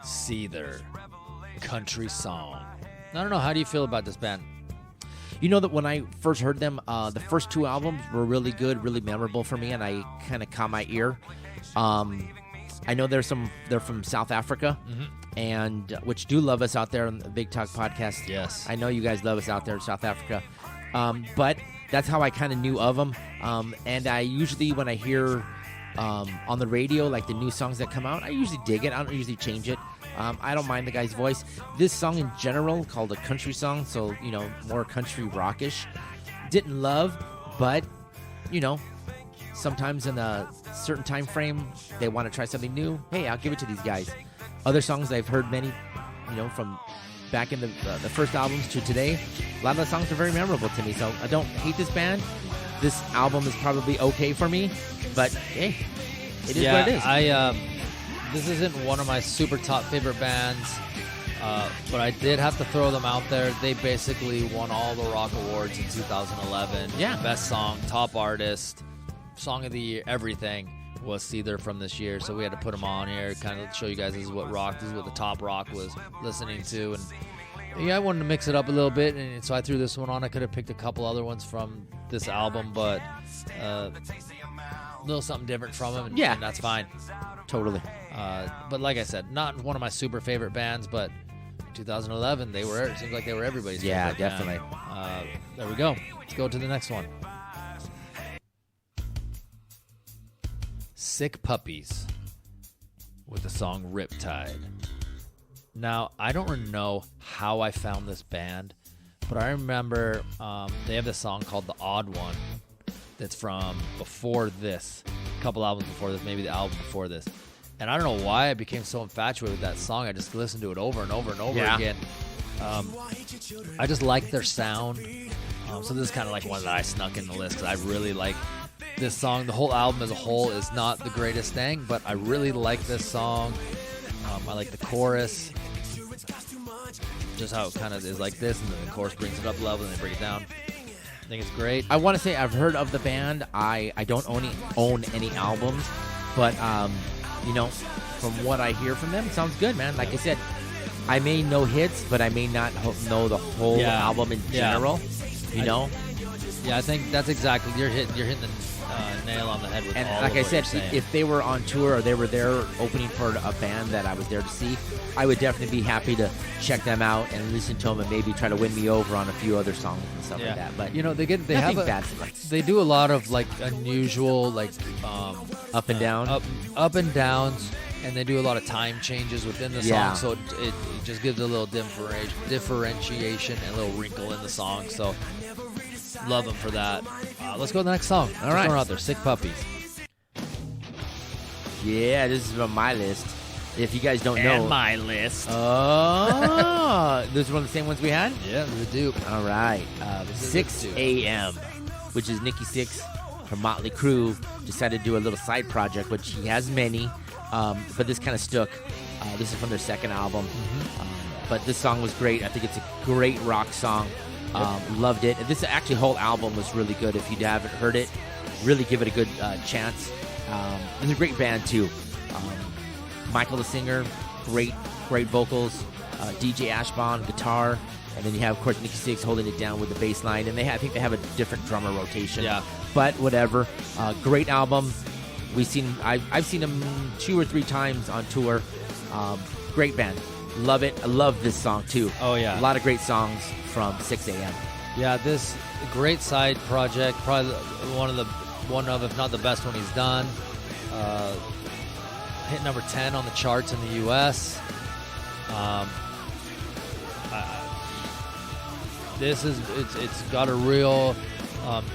Seether. Country song. I don't know. How do you feel about this band? You know that when I first heard them, the first two albums were really good, really memorable for me, and I kind of caught my ear. I know they're from South Africa, and which do love us out there on the Big Talk podcast. Yes. I know you guys love us out there in South Africa. But that's how I kind of knew of them. And I usually, when I hear on the radio, like the new songs that come out, I usually dig it. I don't usually change it. I don't mind the guy's voice. This song in general, called a country song, so, you know, more country rockish, didn't love, but, you know, sometimes in a certain time frame, they want to try something new. Hey, I'll give it to these guys. Other songs I've heard many, you know, from back in the first albums to today, a lot of the songs are very memorable to me, so I don't hate this band. This album is probably okay for me, but hey, it is what it is. This isn't one of my super top favorite bands, but I did have to throw them out there. They basically won all the rock awards in 2011. Yeah. Best song, top artist, song of the year, everything was Seether from this year. So we had to put them on here, kind of show you guys this is what the top rock was listening to. And yeah, I wanted to mix it up a little bit, and so I threw this one on. I could have picked a couple other ones from this album, but a little something different from them, and that's fine. Totally. But like I said, not one of my super favorite bands, but 2011, it seems like they were everybody's favorite band. Yeah, definitely. There we go. Let's go to the next one. Sick Puppies with the song Riptide. Now, I don't know how I found this band, but I remember they have this song called The Odd One that's from before this, a couple albums before this, maybe the album before this. And I don't know why I became so infatuated with that song. I just listened to it over and over and over again. I just like their sound. So this is kind of like one that I snuck in the list because I really like this song. The whole album as a whole is not the greatest thing, but I really like this song. I like the chorus. Just how it kind of is like this, and then the chorus brings it up a level, and they bring it down. I think it's great. I want to say I've heard of the band. I don't own any albums, but you know, from what I hear from them, it sounds good, man. Like I said, I may know hits, but I may not know the whole album in general. You know? Yeah, I think that's exactly you're hitting the nail on the head with. And all like of I what said, you're saying. if they were on tour or they were there opening for a band that I was there to see, I would definitely be happy to check them out and listen to them and maybe try to win me over on a few other songs and stuff like that. But you know, they nothing have bad. They do a lot of like unusual like up and down, up and downs, and they do a lot of time changes within the song, so it just gives a little differentiation and a little wrinkle in the song. So love them for that. Let's go to the next song. All right, out there, Sick Puppies. Yeah, this is on my list. If you guys don't know, my list. Oh, this is one of the same ones we had. Yeah, the dupe. All right, 6 a.m., which is Nikki Sixx from Motley Crue decided to do a little side project, which he has many, but this kind of stuck. This is from their second album, but this song was great. I think it's a great rock song. Loved it. This actually whole album was really good. If you haven't heard it, really give it a good chance. It's a great band too. Michael the singer, great vocals. DJ Ashbaum guitar, and then you have of course Nikki Sixx holding it down with the bass line, and I think they have a different drummer rotation. Yeah, but whatever. Great album. I've seen them 2 or 3 times on tour. Great band. Love it. I love this song too. Oh yeah, a lot of great songs from 6 a.m. Yeah, this great side project, probably one of if not the best one he's done. Hit number 10 on the charts in the U.S. It's got a real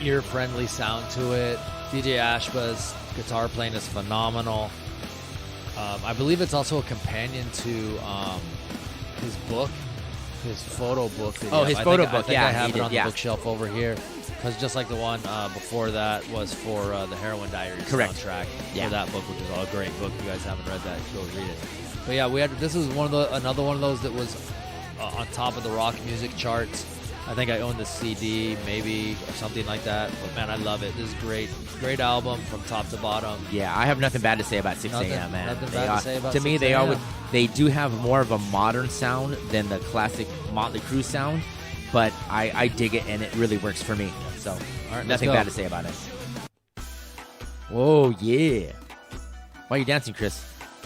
ear-friendly sound to it. DJ Ashba's guitar playing is phenomenal. I believe it's also a companion to his book, his photo book. His photo book. I have it on the bookshelf over here. Because just like the one before that was for the Heroin Diaries soundtrack for that book, which is a great book. If you guys haven't read that, go read it. But yeah, this was another one of those that was on top of the rock music charts. I think I own the CD, maybe, or something like that. But man, I love it. This is great album from top to bottom. Yeah, I have nothing bad to say about 6 a.m. man. Nothing bad to say about 6 me, a.m. they do have more of a modern sound than the classic Motley Crue sound, but I dig it and it really works for me. So, nothing bad to say about it. Whoa, yeah. Why are you dancing, Chris?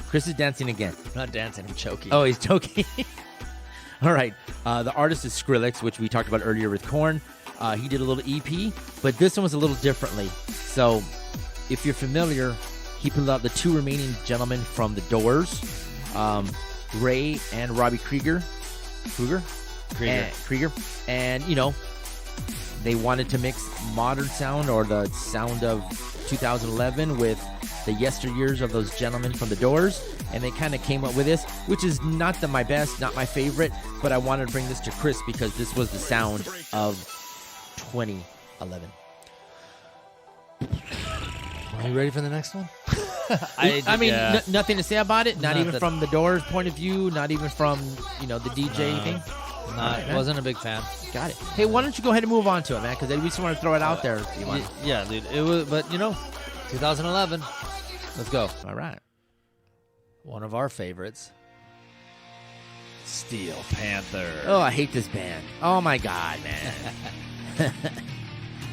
Chris is dancing again. I'm not dancing, I'm choking. Oh, he's choking. All right. The artist is Skrillex, which we talked about earlier with Korn. He did a little EP, but this one was a little differently. So, if you're familiar, he pulled out the 2 remaining gentlemen from The Doors, Ray and Robbie Krieger. And, you know, they wanted to mix modern sound or the sound of 2011 with the yesteryears of those gentlemen from The Doors, and they kind of came up with this, which is not my best, not my favorite, but I wanted to bring this to Chris because this was the sound of 2011. Are you ready for the next one? I mean, nothing to say about it, not even from The Doors' point of view, not even from, the DJ thing. Wasn't a big fan. Got it. Hey, why don't you go ahead and move on to it, man? Because we just want to throw it out there. If you want. Yeah, dude. It was, but 2011. Let's go. All right. One of our favorites, Steel Panther. Oh, I hate this band. Oh my God, man.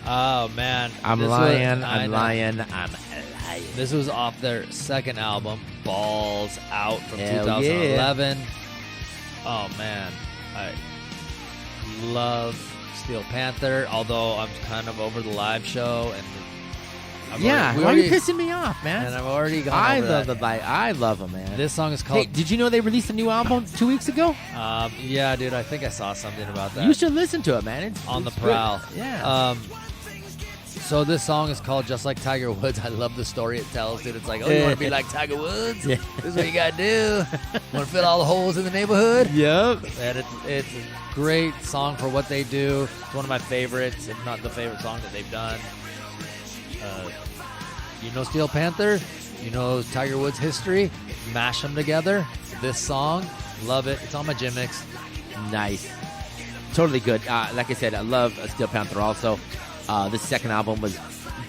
Oh man, I'm lying. This was off their second album, Balls Out, from Hell 2011. Yeah. Oh man, I love Steel Panther. Although I'm kind of over the live show, and why are you pissing me off, man? And I've already gone over that. I love them, man. This song is called. Hey, did you know they released a new album 2 weeks ago? Yeah, dude. I think I saw something about that. You should listen to it, man. It's on the prowl. Good. Yeah. So this song is called Just Like Tiger Woods. I love the story it tells, dude. It's like, you want to be like Tiger Woods? Yeah. This is what you got to do. Want to fill all the holes in the neighborhood? Yep. And it's a great song for what they do. It's one of my favorites, if not the favorite song that they've done. You know Steel Panther? You know Tiger Woods history? Mash them together. This song, love it. It's on my gym mix. Nice. Totally good. Like I said, I love Steel Panther also. This second album was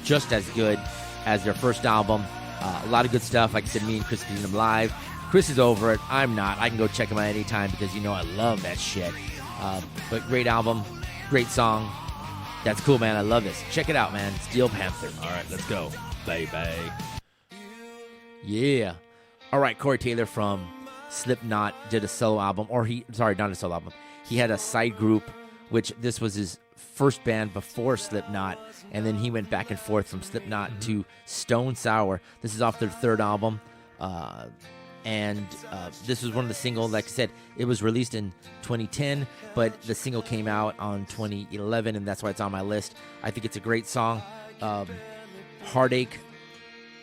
just as good as their first album. A lot of good stuff. Like I said, me and Chris seen them live. Chris is over it. I'm not. I can go check them out anytime because I love that shit. But great album, great song. That's cool, man. I love this. Check it out, man. Steel Panther. All right, let's go, baby. Yeah. All right, Corey Taylor from Slipknot did a solo album, not a solo album. He had a side group, which this was his first band before Slipknot, and then he went back and forth from Slipknot to Stone Sour. This is off their third album, and this was one of the singles. Like I said, it was released in 2010, but the single came out on 2011, and that's why it's on my list. I think it's a great song. Heartache.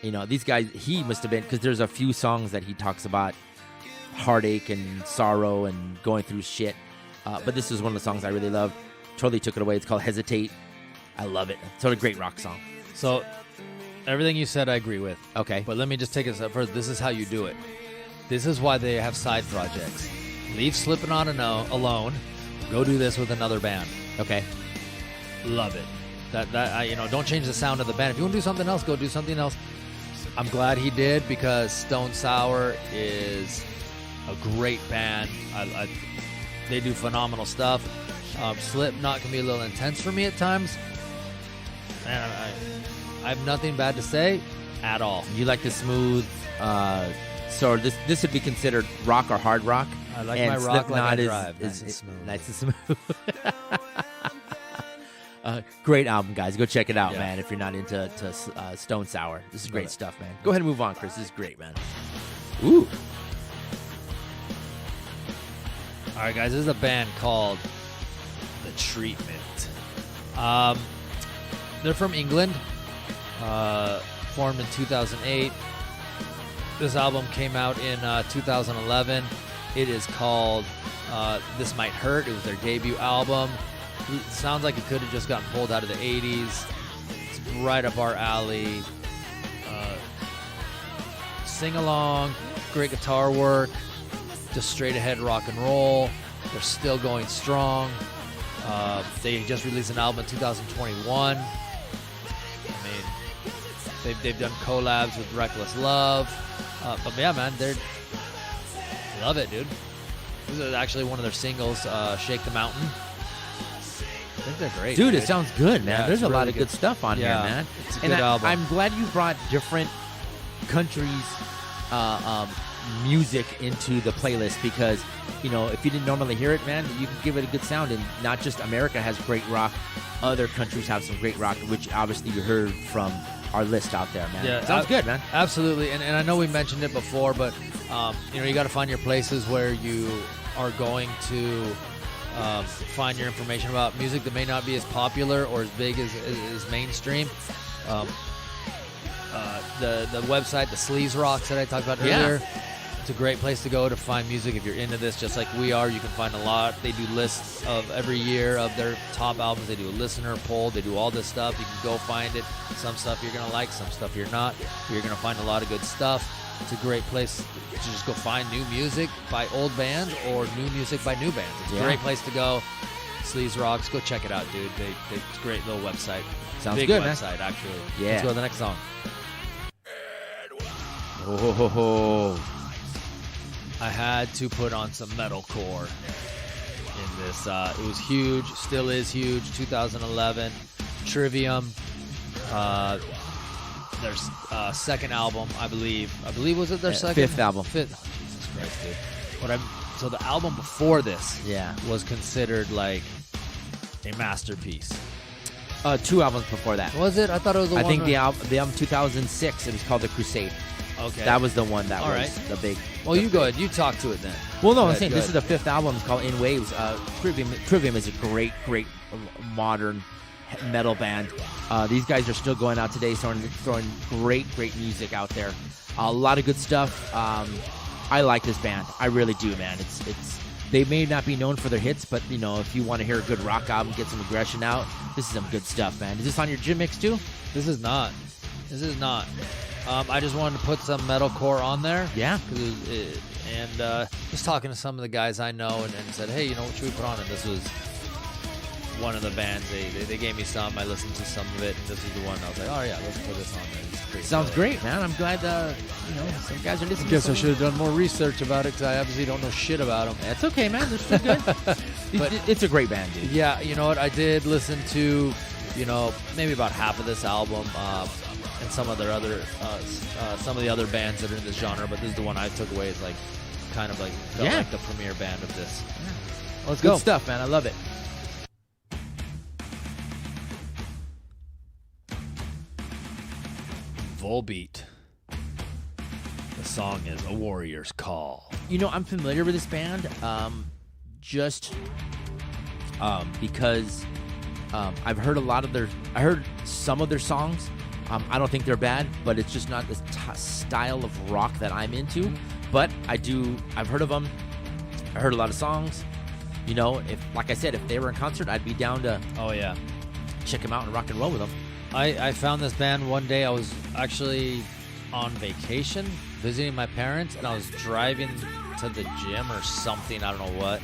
These guys, he must have been, because there's a few songs that he talks about heartache and sorrow and going through shit. But this is one of the songs I really loved. Totally took it away. It's called Hesitate. I love it. It's a great rock song. So everything you said, I agree with. Okay. But let me just take it a step further. This is how you do it. This is why they have side projects. Leave Slipknot alone. Go do this with another band. Okay. Love it. Don't change the sound of the band. If you want to do something else, go do something else. I'm glad he did, because Stone Sour is a great band. They do phenomenal stuff. Slipknot can be a little intense for me at times. And I have nothing bad to say at all. You like the smooth, so this would be considered rock or hard rock. I like my rock like I drive. Nice and smooth. Great album, guys. Go check it out, man, if you're not into Stone Sour. This is great stuff, man. Go ahead and move on, Chris. This is great, man. Ooh. All right, guys. This is a band called The Treatment. They're from England. Formed in 2008. This album came out in 2011. It is called This Might Hurt. It was their debut album. It sounds like it could have just gotten pulled out of the 80s. It's right up our alley. Sing along, great guitar work, just straight ahead rock and roll. They're still going strong. They just released an album in 2021. I mean, they've done collabs with Reckless Love. But yeah, man, love it, dude. This is actually one of their singles, Shake the Mountain. I think they're great. Dude, it sounds good, man. Yeah, there's a really lot of good stuff on here, man. It's a good album. I'm glad you brought different countries' music into the playlist, because, if you didn't normally hear it, man, you can give it a good sound. And not just America has great rock, other countries have some great rock, which obviously you heard from our list out there, man. Yeah, sounds good, man. Absolutely. And I know we mentioned it before, but you got to find your places where you are going to find your information about music that may not be as popular or as big as mainstream. The website, the Sleaze Rocks that I talked about earlier, it's a great place to go to find music if you're into this, just like we are. You can find a lot. They do lists of every year of their top albums. They do a listener poll. They do all this stuff. You can go find it. Some stuff you're going to like, some stuff you're not. You're going to find a lot of good stuff. It's a great place to just go find new music by old bands or new music by new bands. It's a great place to go. Sleaze Rocks, go check it out, dude. It's a great little website. Sounds Big good, website, man. Actually. Yeah. Let's go to the next song. I had to put on some metalcore in this. It was huge, still is huge. 2011, Trivium. Their second album, I believe. Was it their second? Fifth album. Fifth. Oh, Jesus Christ, dude. So the album before this, was considered like a masterpiece. 2 albums before that. Was it? I thought it was. I think the album 2006. It was called The Crusade. Okay. That was the one that All was right. the big. Well, you go ahead. You talk to it then. Well, no, I'm saying this is the 5th album. It's called In Waves. Trivium is a great modern metal band. These guys are still going out today, throwing great music out there. A lot of good stuff. I like this band. I really do, man. It's they may not be known for their hits, but if you want to hear a good rock album, get some aggression out, this is some good stuff, man. Is this on your gym mix too? This is not. I just wanted to put some metalcore on there. Yeah. And just talking to some of the guys I know and said, hey, what should we put on? And this was one of the bands. They gave me some. I listened to some of it, and this is the one. I was like, oh, yeah, let's put this on there. Sounds great, man. I'm glad, some guys are listening. I guess I should have done more research about it, because I obviously don't know shit about them. That's okay, man. They're still good. But it's a great band, dude. Yeah, you know what? I did listen to, maybe about half of this album, and some of their other, some of the other bands that are in this genre, but this is the one I took away as like the premier band of this. Yeah. Let's go. Good stuff, man. I love it. Volbeat. The song is A Warrior's Call. I'm familiar with this band, because I've heard I heard some of their songs. I don't think they're bad, but it's just not the style of rock that I'm into. But I've heard of them. I heard a lot of songs. Like I said, if they were in concert, I'd be down to check them out and rock and roll with them. I found this band one day. I was actually on vacation visiting my parents, and I was driving to the gym or something. I don't know what.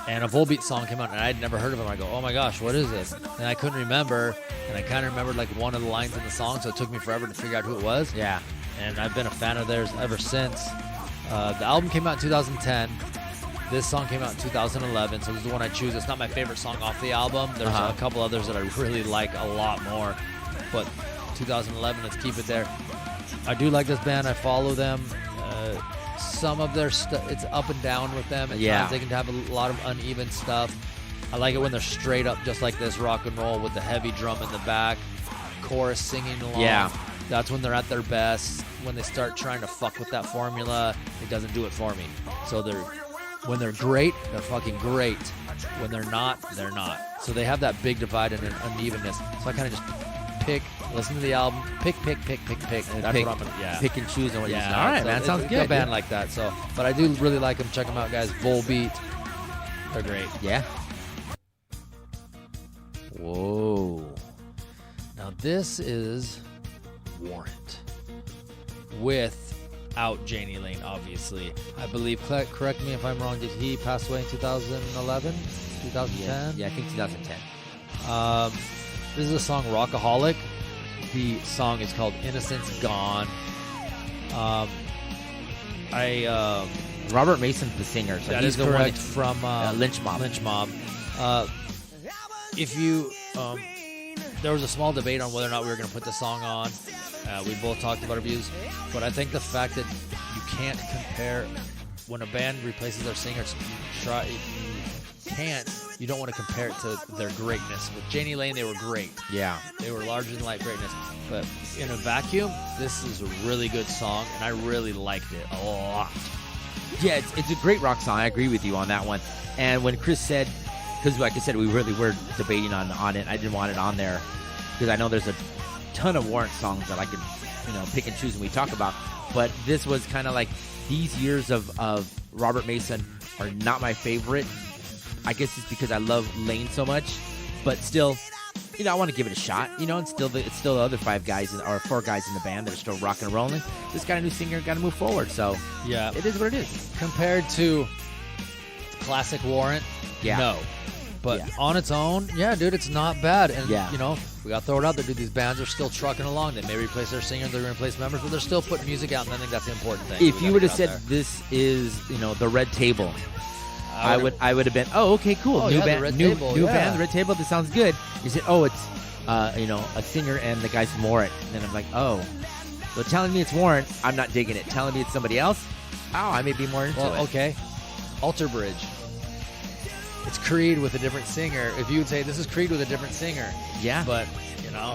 And a Volbeat song came out, and I had never heard of them. I go, oh my gosh, what is this? And I couldn't remember, and I kind of remembered like one of the lines in the song, so it took me forever to figure out who it was. Yeah. And I've been a fan of theirs ever since. The album came out in 2010. This song came out in 2011, so this is the one I choose. It's not my favorite song off the album. There's a couple others that I really like a lot more, but 2011, let's keep it there. I do like this band. I follow them. Some of their stuff, it's up and down with them. At times they can have a lot of uneven stuff. I like it when they're straight up, just like this, rock and roll with the heavy drum in the back, chorus singing along. Yeah. That's when they're at their best. When they start trying to fuck with that formula, it doesn't do it for me. So when they're great, they're fucking great. When they're not, they're not. So they have that big divide and an unevenness. So I kind of just listen to the album, pick. And that's what I'm gonna, pick and choose on what you say. All right, man, sounds good. A band like that. So, but I do really like them. Check them out, guys. Volbeat, they're great. Yeah. Whoa. Now this is Warrant without Janie Lane, obviously. I believe. Correct me if I'm wrong. Did he pass away in 2011, 2010? Yeah, I think 2010. This is a song, Rockaholic. The song is called Innocence Gone. Robert Mason's the singer. So that he's is correct, from Lynch Mob. Lynch Mob. If you, there was a small debate on whether or not we were going to put the song on. We both talked about our views, but I think the fact that you can't compare when a band replaces their singer, you don't want to compare it to their greatness. With Janie Lane, they were great. Yeah. They were larger than life greatness. But in a vacuum, this is a really good song, and I really liked it a lot. Yeah, it's a great rock song. I agree with you on that one. And when Chris said, because like I said, we really were debating on it. I didn't want it on there because I know there's a ton of Warrant songs that I could, pick and choose when we talk about. But this was kind of like these years of Robert Mason are not my favorite. I guess it's because I love Lane so much, but still, I want to give it a shot. And it's still the other 4 guys in the band that are still rocking and rolling. This got a new singer, got to move forward. So yeah, it is what it is. Compared to classic Warrant, no. But on its own, dude, it's not bad. And, we got to throw it out there, dude. These bands are still trucking along. They may replace their singer, they're going to replace members, but they're still putting music out, and I think that's the important thing. If you would have said this is, the Red Table, I would have been, okay, cool. New band, new band, the Red Table, this sounds good. You said, it's, a singer and the guy's from Warrant. And then I'm like, so telling me it's Warrant, I'm not digging it. Telling me it's somebody else, I may be more into it. Okay. Alter Bridge. It's Creed with a different singer. If you would say this is Creed with a different singer, but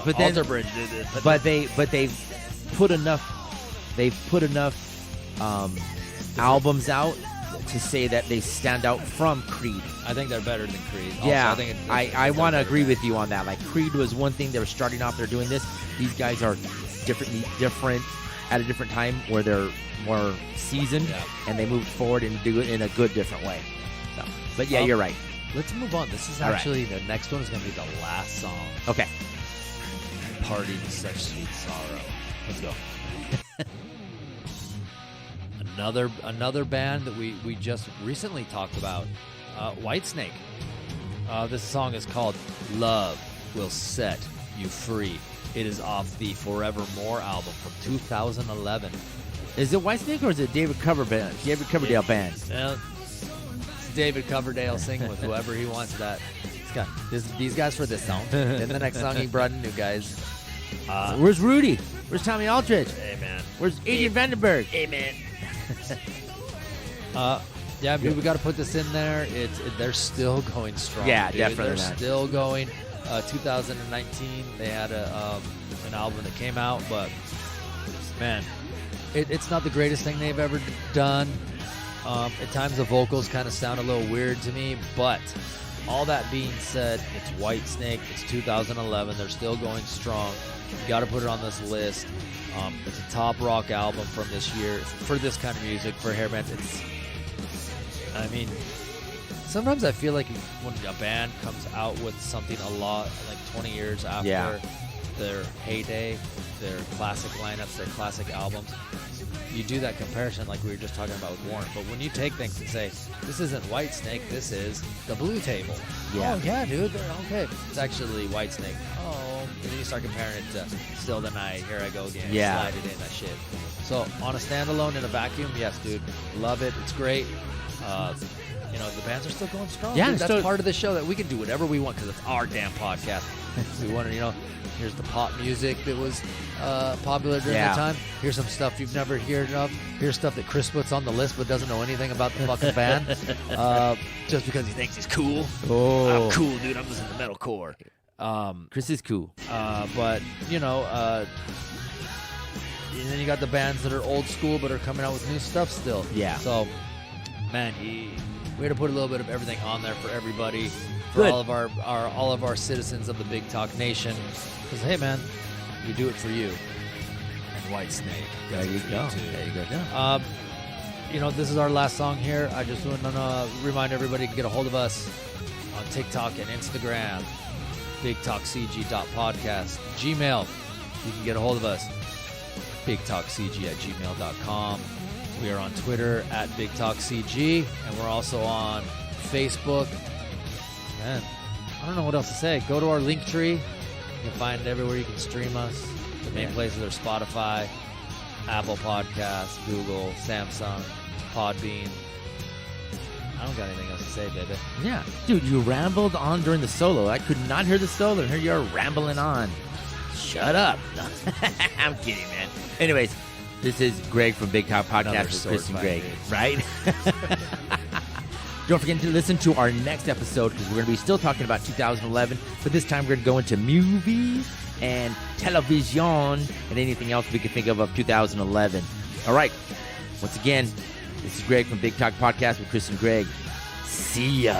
but then, Alter Bridge did it. But they've put enough albums out to say that they stand out from Creed. I think they're better than Creed. Yeah, I want to agree with you on that. Like Creed was one thing, they were starting off, they're doing this. These guys are different at a different time where they're more seasoned and they move forward and do it in a good different way. So, but you're right. Let's move on. This is actually the next one is going to be the last song. Okay. Party to Such Sweet Sorrow. Let's go. Another band that we just recently talked about, Whitesnake. This song is called Love Will Set You Free. It is off the Forevermore album from 2011. Is it Whitesnake or is it David Coverdale band? It's David Coverdale singing with whoever he wants. These guys for this song. Then the next song he brought in new guys. Where's Rudy? Where's Tommy Aldridge? Hey man. Where's Adrian Vandenberg? Hey man. We got to put this in there. They're still going strong. Yeah, dude. definitely. They're still going. 2019, they had an album that came out, but man, it's not the greatest thing they've ever done. At times the vocals kind of sound a little weird to me, but all that being said, it's Whitesnake. It's 2011. They're still going strong. You got to put it on this list. It's a top rock album from this year for this kind of music, for hair bands. Sometimes I feel like when a band comes out with something a lot, like 20 years after, their heyday, their classic lineups, their classic albums, you do that comparison like we were just talking about with Warren. But when you take things and say, this isn't Whitesnake, this is the Blue Table. Yeah. Oh, yeah, dude. Okay. It's actually Whitesnake. Oh. And then you start comparing it to Still the Night, Here I Go Again, Yeah. Slide It In, that shit. So on a standalone in a vacuum, yes, dude. Love it. It's great. You know, the bands are still going strong. Yeah, dude. That's still- part of the show that we can do whatever we want because it's our damn podcast. We want to, you know, here's the pop music that was popular during Yeah. the time. Here's some stuff you've never heard of. Here's stuff that Chris puts on the list but doesn't know anything about the fucking band. Just because he thinks he's cool. Oh. I'm cool, dude. I'm listening to metalcore. Chris is cool. But, you know, and then you got the bands that are old school but are coming out with new stuff still. Yeah. So, man, we had to put a little bit of everything on there for everybody, for Good. all of our citizens of the Big Talk Nation. Because, hey, man, we do it for you. And Whitesnake. There you go. too. There you go. You know, this is our last song here. I just want to remind everybody to get a hold of us on TikTok and Instagram, bigtalkcg.podcast. Gmail, you can get a hold of us, bigtalkcg@gmail.com. We are on Twitter at bigtalkcg, and we're also on Facebook. Man, I don't know what else to say. Go to our link tree. You can find it everywhere you can stream us. The main places are Spotify, Apple Podcasts, Google, Samsung, Podbean. I don't got anything else to say, baby. Yeah. Dude, you rambled on during the solo. I could not hear the solo, and here you're rambling on. Shut up. I'm kidding, man. Anyways, this is Greg from Big Talk Podcast Another with sword Chris and fight, Greg, dude. right? Don't forget to listen to our next episode because we're going to be still talking about 2011, but this time we're going to go into movies and television and anything else we can think of 2011. All right. Once again, this is Greg from Big Talk Podcast with Chris and Greg. See ya.